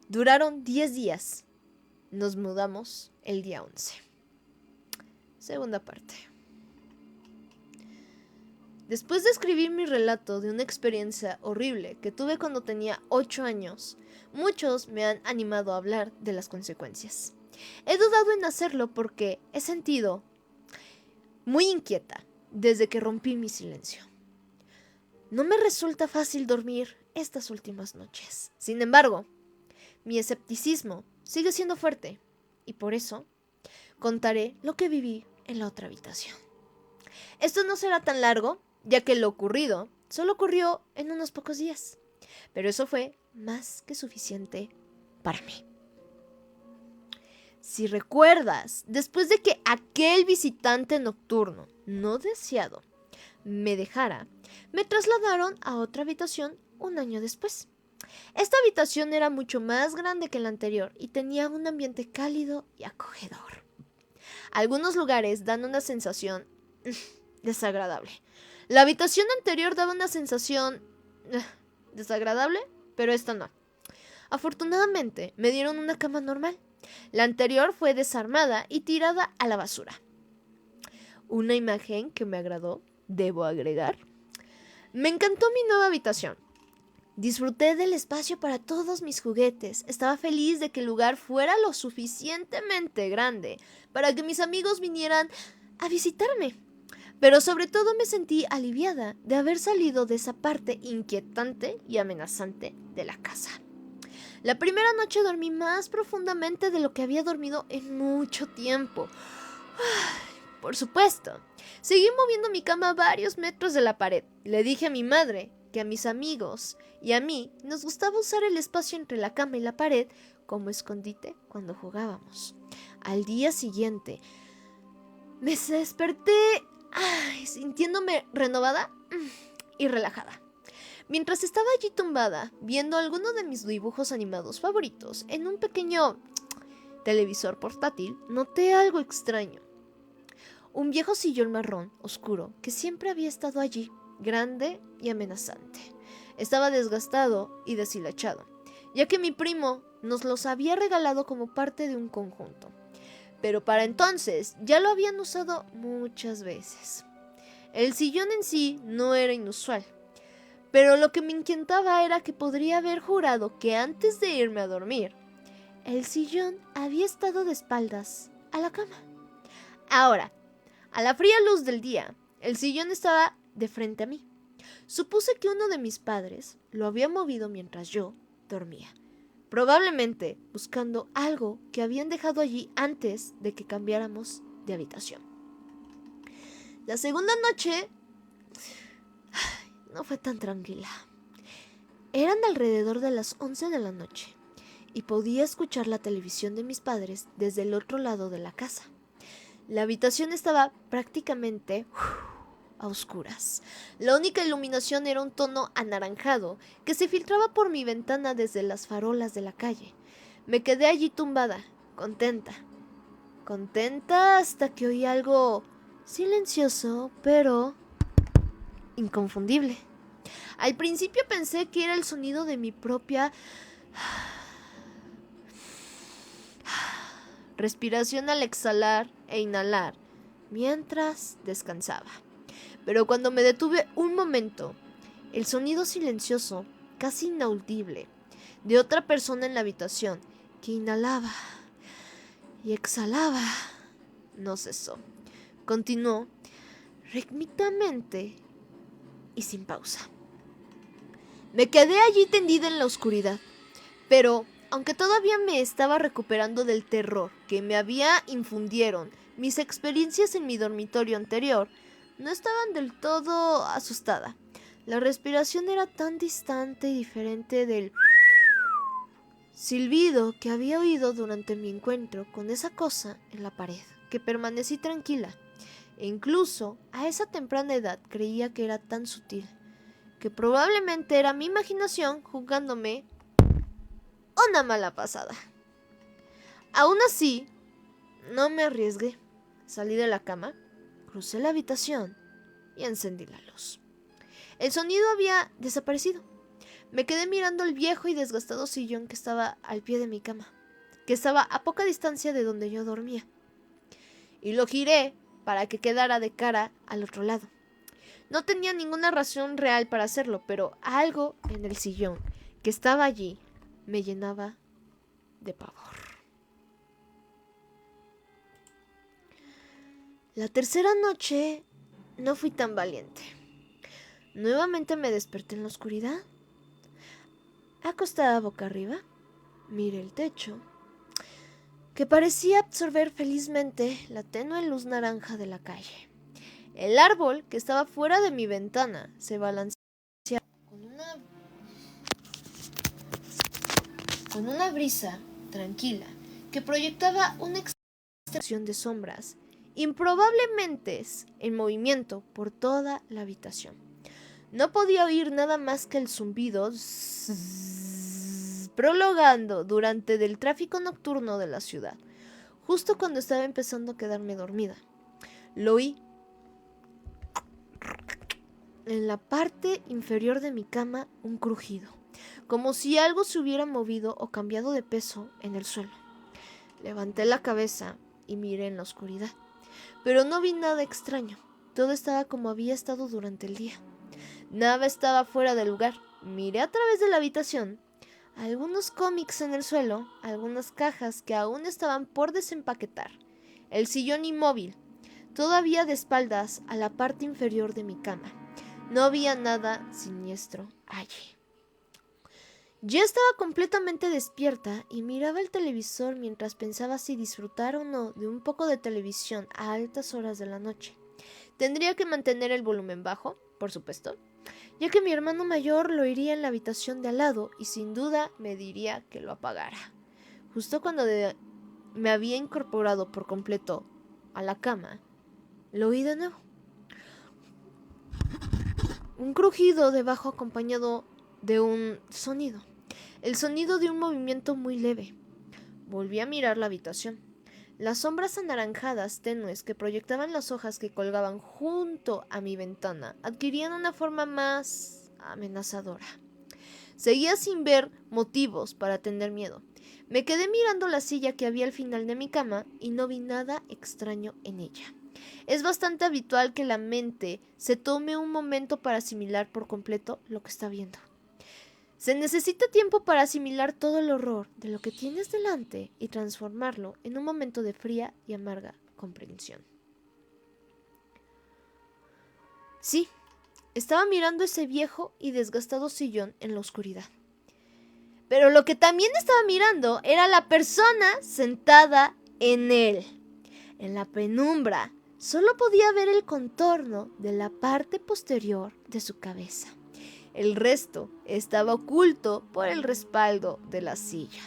Duraron 10 días. Nos mudamos el día 11. Segunda parte. Después de escribir mi relato de una experiencia horrible que tuve cuando tenía 8 años, muchos me han animado a hablar de las consecuencias. He dudado en hacerlo porque he sentido muy inquieta desde que rompí mi silencio. No me resulta fácil dormir estas últimas noches. Sin embargo, mi escepticismo sigue siendo fuerte y por eso contaré lo que viví en la otra habitación. Esto no será tan largo, ya que lo ocurrido solo ocurrió en unos pocos días, pero eso fue más que suficiente para mí. Si recuerdas, después de que aquel visitante nocturno no deseado me dejara, me trasladaron a otra habitación un año después. Esta habitación era mucho más grande que la anterior y tenía un ambiente cálido y acogedor. Algunos lugares dan una sensación desagradable. La habitación anterior daba una sensación desagradable, pero esta no. Afortunadamente, me dieron una cama normal. La anterior fue desarmada y tirada a la basura. Una imagen que me agradó, debo agregar. Me encantó mi nueva habitación. Disfruté del espacio para todos mis juguetes. Estaba feliz de que el lugar fuera lo suficientemente grande para que mis amigos vinieran a visitarme. Pero sobre todo me sentí aliviada de haber salido de esa parte inquietante y amenazante de la casa. La primera noche dormí más profundamente de lo que había dormido en mucho tiempo. Por supuesto, seguí moviendo mi cama a varios metros de la pared. Le dije a mi madre que a mis amigos y a mí nos gustaba usar el espacio entre la cama y la pared como escondite cuando jugábamos. Al día siguiente, me desperté sintiéndome renovada y relajada. Mientras estaba allí tumbada, viendo algunos de mis dibujos animados favoritos en un pequeño televisor portátil, noté algo extraño. Un viejo sillón marrón oscuro que siempre había estado allí, grande y amenazante. Estaba desgastado y deshilachado, ya que mi primo nos los había regalado como parte de un conjunto. Pero para entonces ya lo habían usado muchas veces. El sillón en sí no era inusual, pero lo que me inquietaba era que podría haber jurado que antes de irme a dormir, el sillón había estado de espaldas a la cama. Ahora, a la fría luz del día, el sillón estaba de frente a mí. Supuse que uno de mis padres lo había movido mientras yo dormía, probablemente buscando algo que habían dejado allí antes de que cambiáramos de habitación. La segunda noche no fue tan tranquila. Eran alrededor de las 11 de la noche y podía escuchar la televisión de mis padres desde el otro lado de la casa. La habitación estaba prácticamente a oscuras. La única iluminación era un tono anaranjado que se filtraba por mi ventana desde las farolas de la calle. Me quedé allí tumbada, contenta hasta que oí algo silencioso, pero inconfundible. Al principio pensé que era el sonido de mi propia respiración al exhalar e inhalar, mientras descansaba. Pero cuando me detuve un momento, el sonido silencioso, casi inaudible, de otra persona en la habitación, que inhalaba y exhalaba, no cesó. Continuó rítmicamente y sin pausa. Me quedé allí tendida en la oscuridad, pero aunque todavía me estaba recuperando del terror que me había infundieron mis experiencias en mi dormitorio anterior, no estaban del todo asustada. La respiración era tan distante y diferente del silbido que había oído durante mi encuentro con esa cosa en la pared, que permanecí tranquila. E incluso a esa temprana edad creía que era tan sutil, que probablemente era mi imaginación jugándome una mala pasada. Aún así, no me arriesgué. Salí de la cama, crucé la habitación y encendí la luz. El sonido había desaparecido. Me quedé mirando el viejo y desgastado sillón que estaba al pie de mi cama, que estaba a poca distancia de donde yo dormía, y lo giré para que quedara de cara al otro lado. No tenía ninguna razón real para hacerlo, pero algo en el sillón que estaba allí me llenaba de pavor. La tercera noche no fui tan valiente. Nuevamente me desperté en la oscuridad. Acostada boca arriba, miré el techo, que parecía absorber felizmente la tenue luz naranja de la calle. El árbol que estaba fuera de mi ventana se balanceaba con una brisa tranquila que proyectaba una extensión de sombras improbablemente en movimiento por toda la habitación. No podía oír nada más que el zumbido prolongando durante del tráfico nocturno de la ciudad. Justo cuando estaba empezando a quedarme dormida, lo oí en la parte inferior de mi cama, un crujido, como si algo se hubiera movido o cambiado de peso en el suelo. Levanté la cabeza y miré en la oscuridad, pero no vi nada extraño. Todo estaba como había estado durante el día. Nada estaba fuera de lugar. Miré a través de la habitación. Algunos cómics en el suelo, algunas cajas que aún estaban por desempaquetar, el sillón inmóvil, todavía de espaldas a la parte inferior de mi cama. No había nada siniestro allí. Yo estaba completamente despierta y miraba el televisor mientras pensaba si disfrutar o no de un poco de televisión a altas horas de la noche. Tendría que mantener el volumen bajo, por supuesto, ya que mi hermano mayor lo oiría en la habitación de al lado y sin duda me diría que lo apagara. Justo cuando me había incorporado por completo a la cama, lo oí de nuevo. Un crujido debajo acompañado de un sonido. El sonido de un movimiento muy leve. Volví a mirar la habitación. Las sombras anaranjadas tenues que proyectaban las hojas que colgaban junto a mi ventana adquirían una forma más amenazadora. Seguía sin ver motivos para tener miedo. Me quedé mirando la silla que había al final de mi cama y no vi nada extraño en ella. Es bastante habitual que la mente se tome un momento para asimilar por completo lo que está viendo. Se necesita tiempo para asimilar todo el horror de lo que tienes delante y transformarlo en un momento de fría y amarga comprensión. Sí, estaba mirando ese viejo y desgastado sillón en la oscuridad. Pero lo que también estaba mirando era la persona sentada en él. En la penumbra solo podía ver el contorno de la parte posterior de su cabeza. El resto estaba oculto por el respaldo de la silla.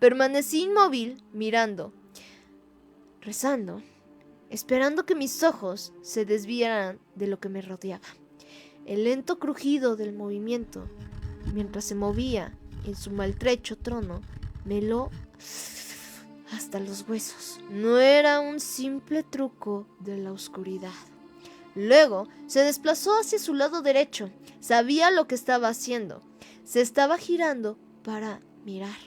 Permanecí inmóvil, mirando, rezando, esperando que mis ojos se desviaran de lo que me rodeaba. El lento crujido del movimiento, mientras se movía en su maltrecho trono, me heló hasta los huesos. No era un simple truco de la oscuridad. Luego se desplazó hacia su lado derecho. Sabía lo que estaba haciendo. Se estaba girando para mirarme.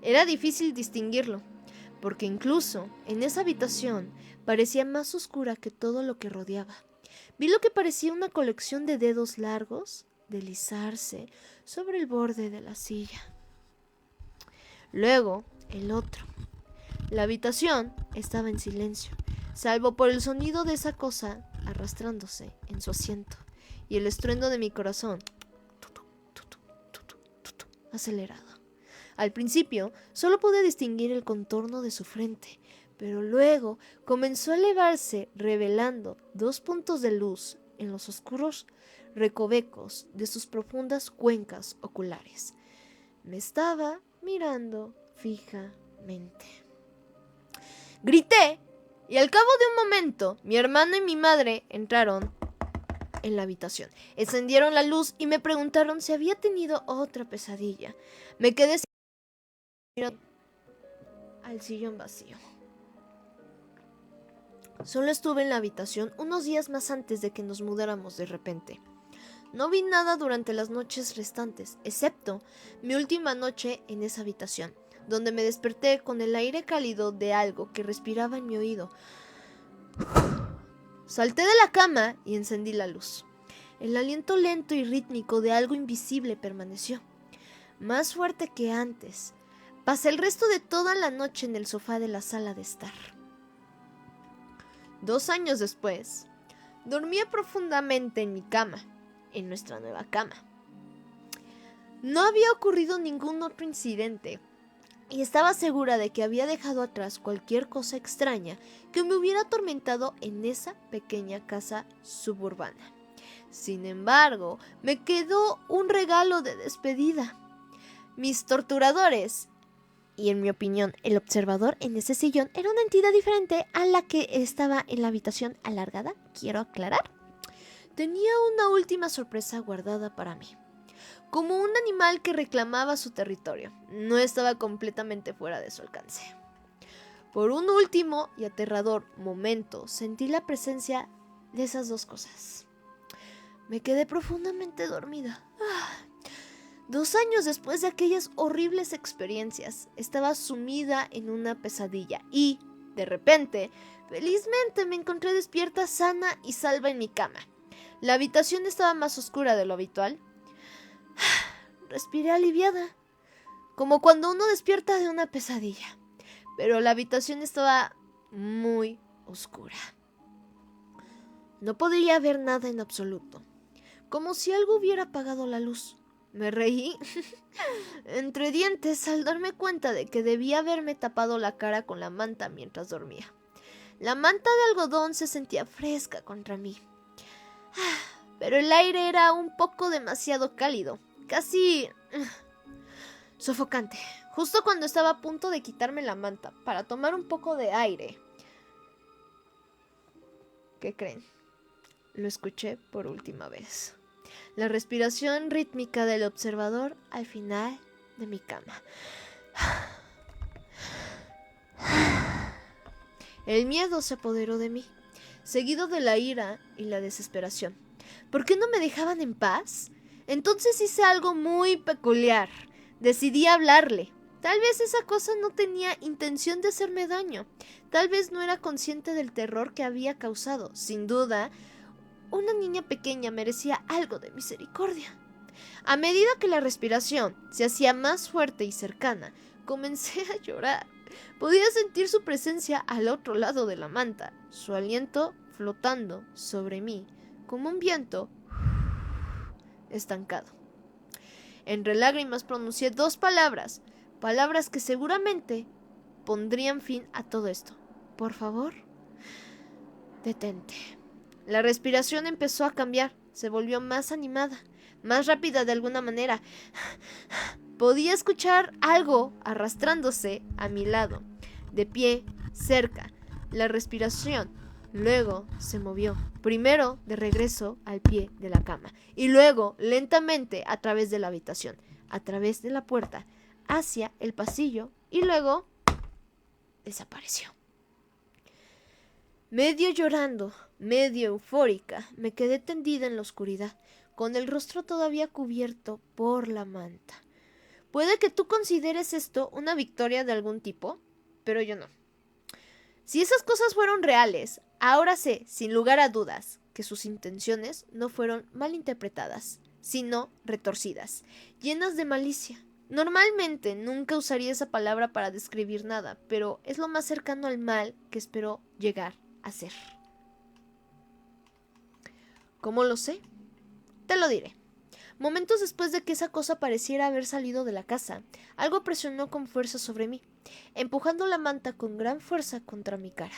Era difícil distinguirlo, porque incluso en esa habitación parecía más oscura que todo lo que rodeaba. Vi lo que parecía una colección de dedos largos deslizarse sobre el borde de la silla. Luego, el otro. La habitación estaba en silencio, salvo por el sonido de esa cosa arrastrándose en su asiento y el estruendo de mi corazón acelerado. Al principio solo pude distinguir el contorno de su frente, pero luego comenzó a elevarse, revelando 2 puntos de luz en los oscuros recovecos de sus profundas cuencas oculares. Me estaba mirando fijamente. Grité, y al cabo de un momento, mi hermano y mi madre entraron en la habitación. Encendieron la luz y me preguntaron si había tenido otra pesadilla. Me quedé mirando al sillón vacío. Solo estuve en la habitación unos días más antes de que nos mudáramos de repente. No vi nada durante las noches restantes, excepto mi última noche en esa habitación, donde me desperté con el aire cálido de algo que respiraba en mi oído. Salté de la cama y encendí la luz. El aliento lento y rítmico de algo invisible permaneció, más fuerte que antes. Pasé el resto de toda la noche en el sofá de la sala de estar. 2 años después, dormía profundamente en mi cama, en nuestra nueva cama. No había ocurrido ningún otro incidente, y estaba segura de que había dejado atrás cualquier cosa extraña que me hubiera atormentado en esa pequeña casa suburbana. Sin embargo, me quedó un regalo de despedida. Mis torturadores, y en mi opinión, el observador en ese sillón era una entidad diferente a la que estaba en la habitación alargada, quiero aclarar. Tenía una última sorpresa guardada para mí. Como un animal que reclamaba su territorio, no estaba completamente fuera de su alcance. Por un último y aterrador momento, sentí la presencia de esas 2 cosas. Me quedé profundamente dormida. 2 años después de aquellas horribles experiencias, estaba sumida en una pesadilla y, de repente, felizmente me encontré despierta, sana y salva en mi cama. La habitación estaba más oscura de lo habitual. Respiré aliviada, como cuando uno despierta de una pesadilla, pero la habitación estaba muy oscura. No podía ver nada en absoluto, como si algo hubiera apagado la luz. Me reí entre dientes al darme cuenta de que debía haberme tapado la cara con la manta mientras dormía. La manta de algodón se sentía fresca contra mí, pero el aire era un poco demasiado cálido, casi sofocante. Justo cuando estaba a punto de quitarme la manta para tomar un poco de aire, ¿qué creen? Lo escuché por última vez. La respiración rítmica del observador al final de mi cama. El miedo se apoderó de mí, seguido de la ira y la desesperación. ¿Por qué no me dejaban en paz? Entonces hice algo muy peculiar. Decidí hablarle. Tal vez esa cosa no tenía intención de hacerme daño. Tal vez no era consciente del terror que había causado. Sin duda, una niña pequeña merecía algo de misericordia. A medida que la respiración se hacía más fuerte y cercana, comencé a llorar. Podía sentir su presencia al otro lado de la manta, su aliento flotando sobre mí, como un viento estancado. Entre lágrimas pronuncié 2 palabras, palabras que seguramente pondrían fin a todo esto. Por favor, detente. La respiración empezó a cambiar, se volvió más animada, más rápida de alguna manera. Podía escuchar algo arrastrándose a mi lado, de pie, cerca. La respiración luego se movió, primero de regreso al pie de la cama, y luego lentamente a través de la habitación, a través de la puerta, hacia el pasillo, y luego desapareció. Medio llorando, medio eufórica, me quedé tendida en la oscuridad, con el rostro todavía cubierto por la manta. Puede que tú consideres esto una victoria de algún tipo, pero yo no. Si esas cosas fueron reales, ahora sé, sin lugar a dudas, que sus intenciones no fueron malinterpretadas, sino retorcidas, llenas de malicia. Normalmente nunca usaría esa palabra para describir nada, pero es lo más cercano al mal que espero llegar a ser. ¿Cómo lo sé? Te lo diré. Momentos después de que esa cosa pareciera haber salido de la casa, algo presionó con fuerza sobre mí, empujando la manta con gran fuerza contra mi cara.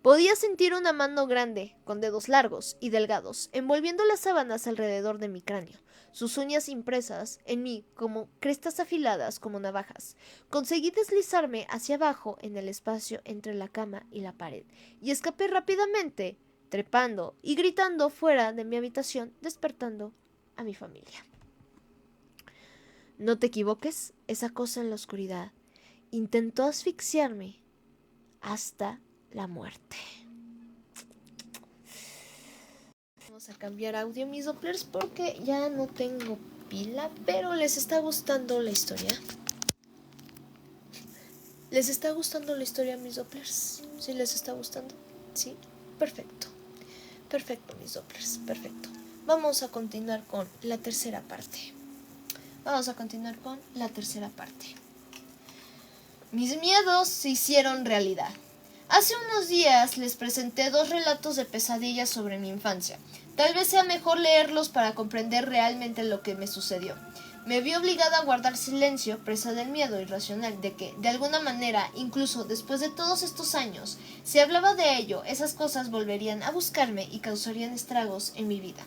Podía sentir una mano grande, con dedos largos y delgados, envolviendo las sábanas alrededor de mi cráneo, sus uñas impresas en mí como crestas afiladas como navajas. Conseguí deslizarme hacia abajo en el espacio entre la cama y la pared, y escapé rápidamente, trepando y gritando fuera de mi habitación, despertando a mi familia. No te equivoques, esa cosa en la oscuridad intentó asfixiarme hasta la muerte. Vamos a cambiar audio, mis Dopplers, porque ya no tengo pila, pero ¿les está gustando la historia? ¿Les está gustando la historia, mis Dopplers? ¿Sí les está gustando? Sí, perfecto. Perfecto, mis Dopplers, perfecto. Vamos a continuar con la tercera parte. Mis miedos se hicieron realidad. Hace unos días les presenté 2 relatos de pesadillas sobre mi infancia. Tal vez sea mejor leerlos para comprender realmente lo que me sucedió. Me vi obligada a guardar silencio, presa del miedo irracional de que, de alguna manera, incluso después de todos estos años, si hablaba de ello, esas cosas volverían a buscarme y causarían estragos en mi vida.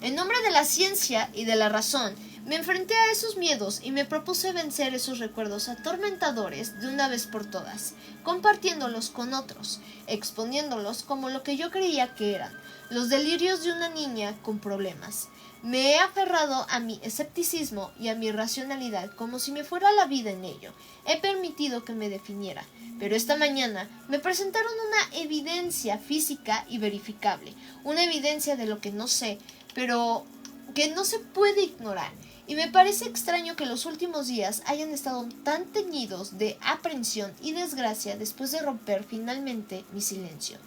En nombre de la ciencia y de la razón, me enfrenté a esos miedos y me propuse vencer esos recuerdos atormentadores de una vez por todas, compartiéndolos con otros, exponiéndolos como lo que yo creía que eran, los delirios de una niña con problemas. Me he aferrado a mi escepticismo y a mi racionalidad como si me fuera la vida en ello. He permitido que me definiera, pero esta mañana me presentaron una evidencia física y verificable, una evidencia de lo que no sé, pero que no se puede ignorar. Y me parece extraño que los últimos días hayan estado tan teñidos de aprensión y desgracia después de romper finalmente mi silencio,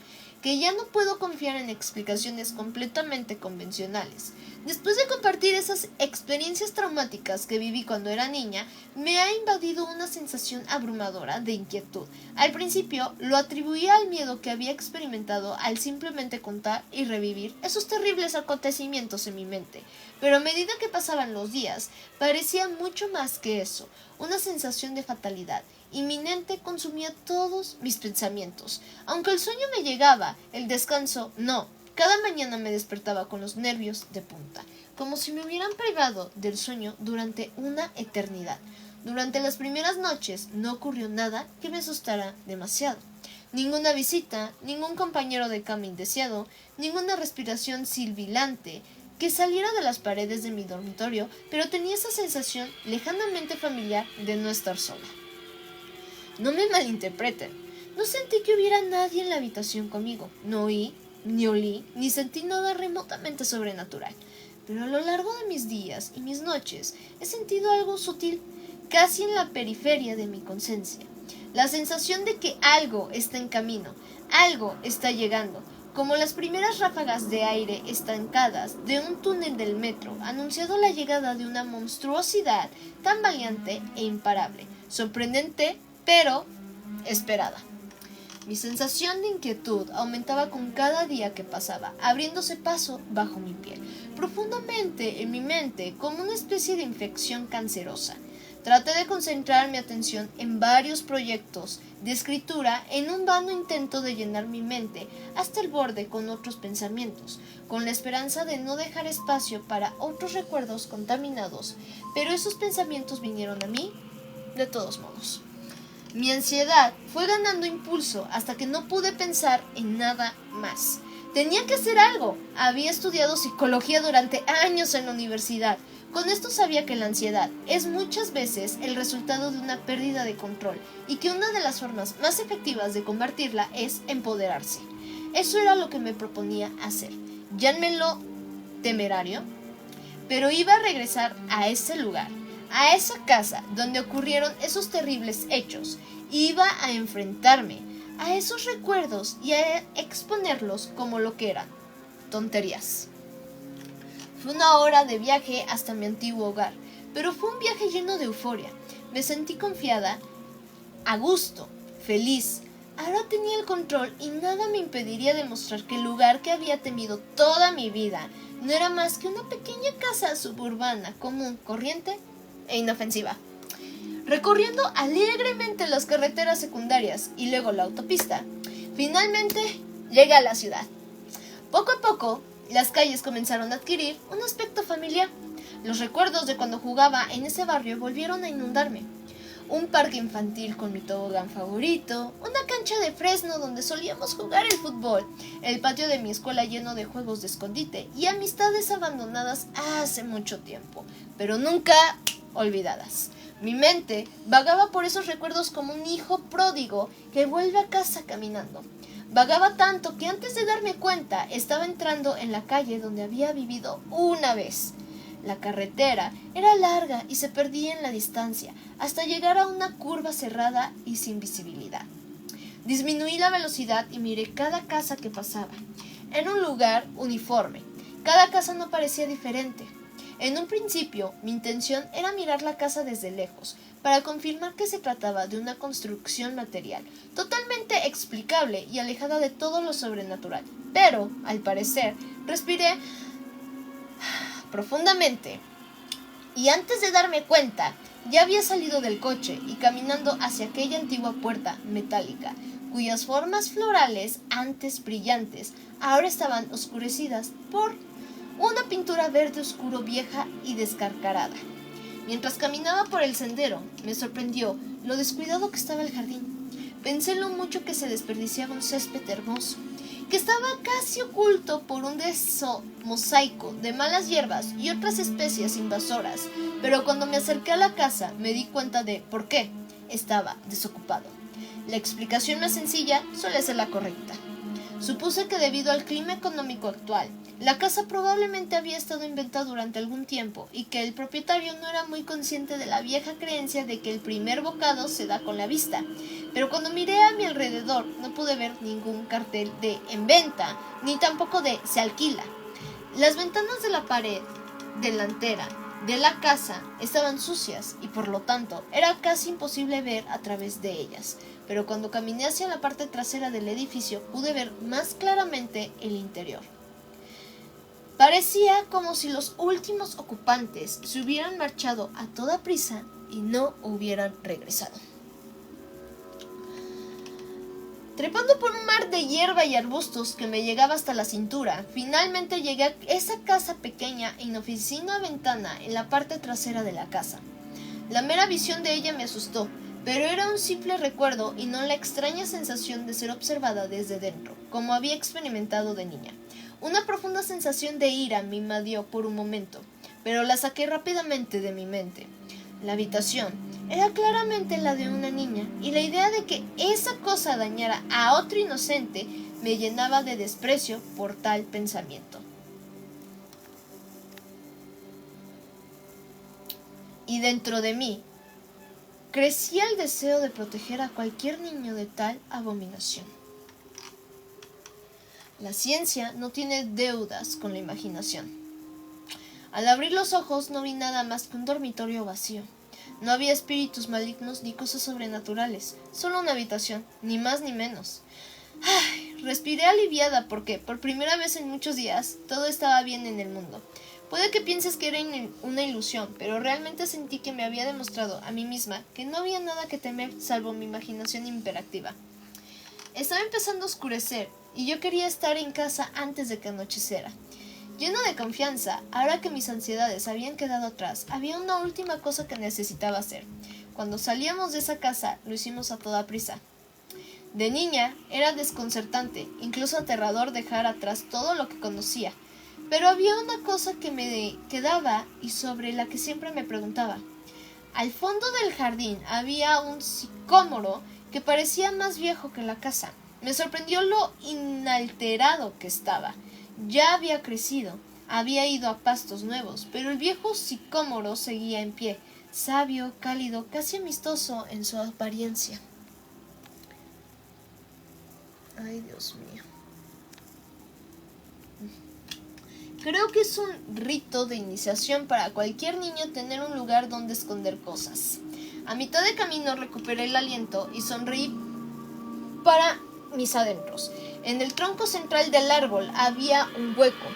que ya no puedo confiar en explicaciones completamente convencionales. Después de compartir esas experiencias traumáticas que viví cuando era niña, me ha invadido una sensación abrumadora de inquietud. Al principio lo atribuía al miedo que había experimentado al simplemente contar y revivir esos terribles acontecimientos en mi mente, pero a medida que pasaban los días, parecía mucho más que eso, una sensación de fatalidad inminente consumía todos mis pensamientos. Aunque el sueño me llegaba, el descanso no. Cada mañana me despertaba con los nervios de punta, como si me hubieran privado del sueño durante una eternidad. Durante las primeras noches no ocurrió nada que me asustara demasiado. Ninguna visita, ningún compañero de cama indeseado, ninguna respiración sibilante que saliera de las paredes de mi dormitorio, pero tenía esa sensación lejanamente familiar de no estar sola. No me malinterpreten, no sentí que hubiera nadie en la habitación conmigo, no oí, ni olí, ni sentí nada remotamente sobrenatural, pero a lo largo de mis días y mis noches he sentido algo sutil, casi en la periferia de mi conciencia, la sensación de que algo está en camino, algo está llegando, como las primeras ráfagas de aire estancadas de un túnel del metro, anunciando la llegada de una monstruosidad tan valiente e imparable, sorprendente, pero esperada. Mi sensación de inquietud aumentaba con cada día que pasaba, abriéndose paso bajo mi piel, profundamente en mi mente, como una especie de infección cancerosa. Traté de concentrar mi atención en varios proyectos de escritura en un vano intento de llenar mi mente hasta el borde con otros pensamientos, con la esperanza de no dejar espacio para otros recuerdos contaminados, pero esos pensamientos vinieron a mí de todos modos. Mi ansiedad fue ganando impulso hasta que no pude pensar en nada más. Tenía que hacer algo. Había estudiado psicología durante años en la universidad. Con esto sabía que la ansiedad es muchas veces el resultado de una pérdida de control y que una de las formas más efectivas de combatirla es empoderarse. Eso era lo que me proponía hacer. Llámenlo temerario, pero iba a regresar a ese lugar, a esa casa donde ocurrieron esos terribles hechos. Iba a enfrentarme a esos recuerdos y a exponerlos como lo que eran, tonterías. Fue una hora de viaje hasta mi antiguo hogar, pero fue un viaje lleno de euforia. Me sentí confiada, a gusto, feliz. Ahora tenía el control y nada me impediría demostrar que el lugar que había temido toda mi vida no era más que una pequeña casa suburbana, común, corriente e inofensiva. Recorriendo alegremente las carreteras secundarias y luego la autopista, finalmente llegué a la ciudad. Poco a poco, las calles comenzaron a adquirir un aspecto familiar. Los recuerdos de cuando jugaba en ese barrio volvieron a inundarme. Un parque infantil con mi tobogán favorito, una cancha de fresno donde solíamos jugar el fútbol, el patio de mi escuela lleno de juegos de escondite y amistades abandonadas hace mucho tiempo, pero nunca olvidadas. Mi mente vagaba por esos recuerdos como un hijo pródigo que vuelve a casa caminando. Vagaba tanto que antes de darme cuenta estaba entrando en la calle donde había vivido una vez. La carretera era larga y se perdía en la distancia, hasta llegar a una curva cerrada y sin visibilidad. Disminuí la velocidad y miré cada casa que pasaba. Era un lugar uniforme. Cada casa no parecía diferente. En un principio, mi intención era mirar la casa desde lejos, para confirmar que se trataba de una construcción material, totalmente explicable y alejada de todo lo sobrenatural. Pero, al parecer, respiré profundamente, y antes de darme cuenta, ya había salido del coche y caminando hacia aquella antigua puerta metálica, cuyas formas florales, antes brillantes, ahora estaban oscurecidas por una pintura verde oscuro vieja y descarcarada. Mientras caminaba por el sendero, me sorprendió lo descuidado que estaba el jardín. Pensé en lo mucho que se desperdiciaba un césped hermoso, que estaba casi oculto por un denso mosaico de malas hierbas y otras especies invasoras, pero cuando me acerqué a la casa me di cuenta de por qué estaba desocupado. La explicación más sencilla suele ser la correcta. Supuse que debido al clima económico actual, la casa probablemente había estado inventada durante algún tiempo y que el propietario no era muy consciente de la vieja creencia de que el primer bocado se da con la vista. Pero cuando miré a mi alrededor no pude ver ningún cartel de en venta, ni tampoco de se alquila. Las ventanas de la pared delantera de la casa estaban sucias y por lo tanto era casi imposible ver a través de ellas. Pero cuando caminé hacia la parte trasera del edificio pude ver más claramente el interior. Parecía como si los últimos ocupantes se hubieran marchado a toda prisa y no hubieran regresado. Trepando por un mar de hierba y arbustos que me llegaba hasta la cintura, finalmente llegué a esa casa pequeña e inofensiva ventana en la parte trasera de la casa. La mera visión de ella me asustó, pero era un simple recuerdo y no la extraña sensación de ser observada desde dentro, como había experimentado de niña. Una profunda sensación de ira me invadió por un momento, pero la saqué rápidamente de mi mente. La habitación era claramente la de una niña, y la idea de que esa cosa dañara a otro inocente me llenaba de desprecio por tal pensamiento. Y dentro de mí crecía el deseo de proteger a cualquier niño de tal abominación. La ciencia no tiene deudas con la imaginación. Al abrir los ojos no vi nada más que un dormitorio vacío. No había espíritus malignos ni cosas sobrenaturales, solo una habitación, ni más ni menos. Respiré aliviada porque, por primera vez en muchos días, todo estaba bien en el mundo. Puede que pienses que era una ilusión, pero realmente sentí que me había demostrado a mí misma que no había nada que temer salvo mi imaginación hiperactiva. Estaba empezando a oscurecer y yo quería estar en casa antes de que anocheciera. Lleno de confianza, ahora que mis ansiedades habían quedado atrás, había una última cosa que necesitaba hacer. Cuando salíamos de esa casa, lo hicimos a toda prisa. De niña, era desconcertante, incluso aterrador dejar atrás todo lo que conocía. Pero había una cosa que me quedaba y sobre la que siempre me preguntaba. Al fondo del jardín había un sicómoro que parecía más viejo que la casa. Me sorprendió lo inalterado que estaba. Ya había crecido, había ido a pastos nuevos, pero el viejo sicómoro seguía en pie, sabio, cálido, casi amistoso en su apariencia. Ay, Dios mío. Creo que es un rito de iniciación para cualquier niño tener un lugar donde esconder cosas. A mitad de camino recuperé el aliento y sonreí para mis adentros. En el tronco central del árbol había un hueco.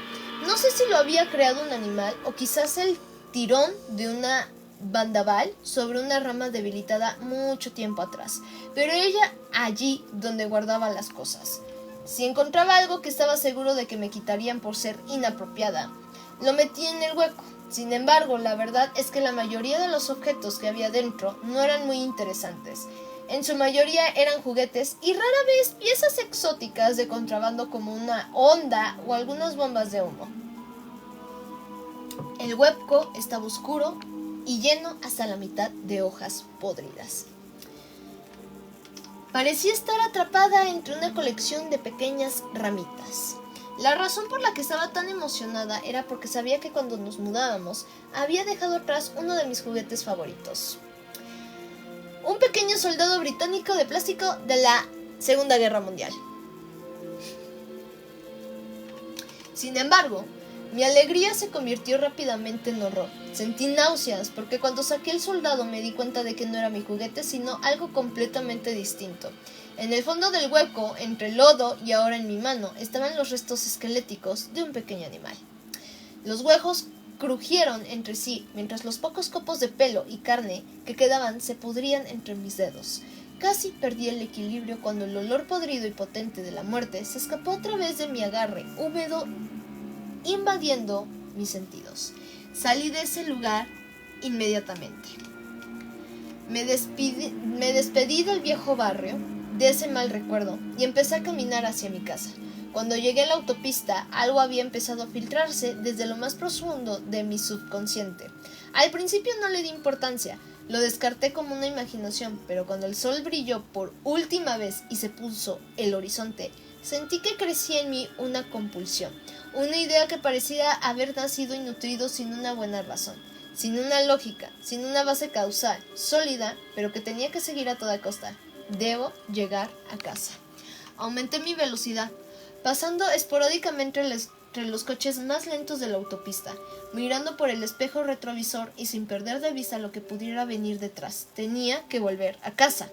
No sé si lo había creado un animal o quizás el tirón de una bandaval sobre una rama debilitada mucho tiempo atrás, pero ella allí donde guardaba las cosas. Si encontraba algo que estaba seguro de que me quitarían por ser inapropiada, lo metí en el hueco. Sin embargo, la verdad es que la mayoría de los objetos que había dentro no eran muy interesantes. En su mayoría eran juguetes y rara vez piezas exóticas de contrabando como una honda o algunas bombas de humo. El hueco estaba oscuro y lleno hasta la mitad de hojas podridas. Parecía estar atrapada entre una colección de pequeñas ramitas. La razón por la que estaba tan emocionada era porque sabía que cuando nos mudábamos había dejado atrás uno de mis juguetes favoritos. Un pequeño soldado británico de plástico de la Segunda Guerra Mundial. Sin embargo, mi alegría se convirtió rápidamente en horror. Sentí náuseas porque cuando saqué el soldado me di cuenta de que no era mi juguete sino algo completamente distinto. En el fondo del hueco, entre el lodo y ahora en mi mano, estaban los restos esqueléticos de un pequeño animal. Los huesos crujieron entre sí mientras los pocos copos de pelo y carne que quedaban se pudrían entre mis dedos. Casi perdí el equilibrio cuando el olor podrido y potente de la muerte se escapó a través de mi agarre húmedo, invadiendo mis sentidos. Salí de ese lugar inmediatamente. Me despedí del viejo barrio, de ese mal recuerdo, y empecé a caminar hacia mi casa. Cuando llegué a la autopista, algo había empezado a filtrarse desde lo más profundo de mi subconsciente. Al principio no le di importancia, lo descarté como una imaginación, pero cuando el sol brilló por última vez y se puso el horizonte, sentí que crecía en mí una compulsión, una idea que parecía haber nacido y nutrido sin una buena razón, sin una lógica, sin una base causal, sólida, pero que tenía que seguir a toda costa. Debo llegar a casa. Aumenté mi velocidad, pasando esporádicamente entre los coches más lentos de la autopista, mirando por el espejo retrovisor y sin perder de vista lo que pudiera venir detrás. Tenía que volver a casa.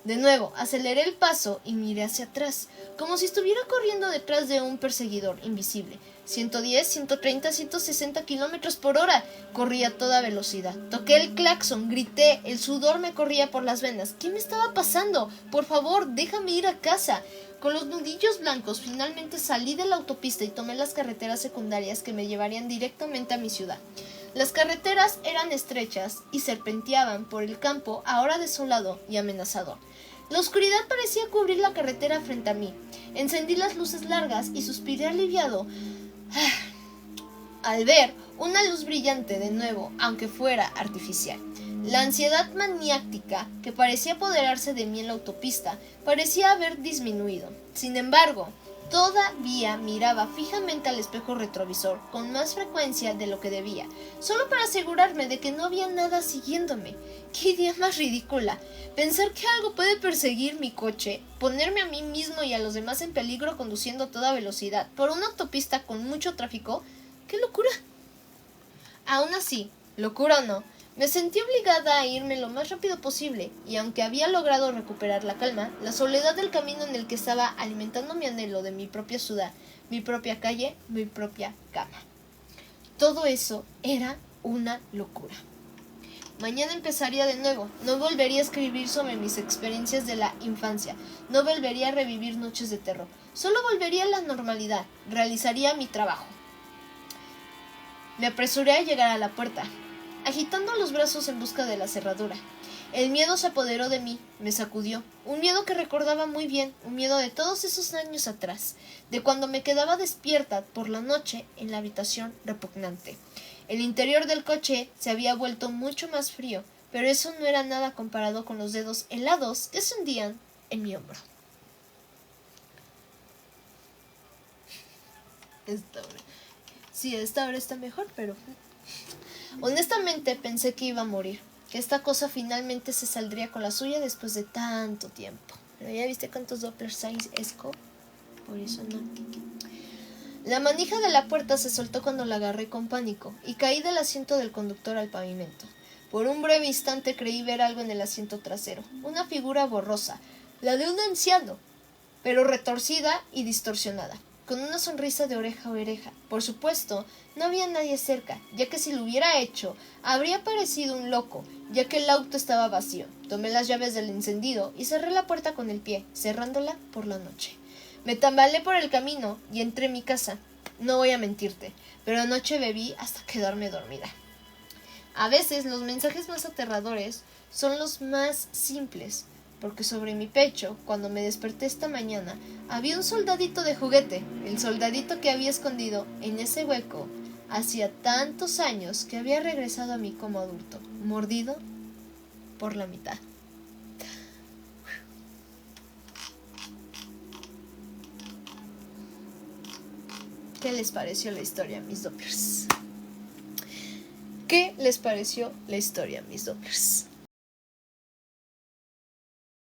De nuevo, aceleré el paso y miré hacia atrás, como si estuviera corriendo detrás de un perseguidor invisible. 110, 130, 160 kilómetros por hora. Corría a toda velocidad. Toqué el claxon, grité, el sudor me corría por las venas. ¿Qué me estaba pasando? Por favor, déjame ir a casa. Con los nudillos blancos, finalmente salí de la autopista y tomé las carreteras secundarias que me llevarían directamente a mi ciudad. Las carreteras eran estrechas y serpenteaban por el campo, ahora desolado y amenazador. La oscuridad parecía cubrir la carretera frente a mí. Encendí las luces largas y suspiré aliviado al ver una luz brillante de nuevo, aunque fuera artificial. La ansiedad maniática que parecía apoderarse de mí en la autopista parecía haber disminuido. Sin embargo, todavía miraba fijamente al espejo retrovisor con más frecuencia de lo que debía, solo para asegurarme de que no había nada siguiéndome. ¡Qué idea más ridícula! Pensar que algo puede perseguir mi coche, ponerme a mí mismo y a los demás en peligro conduciendo a toda velocidad por una autopista con mucho tráfico. ¡Qué locura! Aún así, locura o no, me sentí obligada a irme lo más rápido posible, y aunque había logrado recuperar la calma, la soledad del camino en el que estaba alimentando mi anhelo de mi propia ciudad, mi propia calle, mi propia cama. Todo eso era una locura. Mañana empezaría de nuevo, no volvería a escribir sobre mis experiencias de la infancia, no volvería a revivir noches de terror, solo volvería a la normalidad, realizaría mi trabajo. Me apresuré a llegar a la puerta, agitando los brazos en busca de la cerradura. El miedo se apoderó de mí, me sacudió, un miedo que recordaba muy bien, un miedo de todos esos años atrás, de cuando me quedaba despierta por la noche en la habitación repugnante. El interior del coche se había vuelto mucho más frío, pero eso no era nada comparado con los dedos helados que se hundían en mi hombro. Esta hora está mejor, pero honestamente pensé que iba a morir. que esta cosa finalmente se saldría con la suya después de tanto tiempo. Pero ya viste cuántos Dopplers hay, Esco. Por eso no. La manija de la puerta se soltó cuando la agarré con pánico y caí del asiento del conductor al pavimento. Por un breve instante creí ver algo en el asiento trasero, una figura borrosa, la de un anciano, pero retorcida y distorsionada, con una sonrisa de oreja a oreja. Por supuesto, no había nadie cerca, ya que si lo hubiera hecho, habría parecido un loco, ya que el auto estaba vacío. Tomé las llaves del encendido y cerré la puerta con el pie, cerrándola por la noche. Me tambaleé por el camino y entré en mi casa. No voy a mentirte, pero anoche bebí hasta quedarme dormida. A veces los mensajes más aterradores son los más simples, porque sobre mi pecho, cuando me desperté esta mañana, había un soldadito de juguete, el soldadito que había escondido en ese hueco hacía tantos años que había regresado a mí como adulto, mordido por la mitad. ¿Qué les pareció la historia, mis Dopplers? ¿Qué les pareció la historia, mis Dopplers?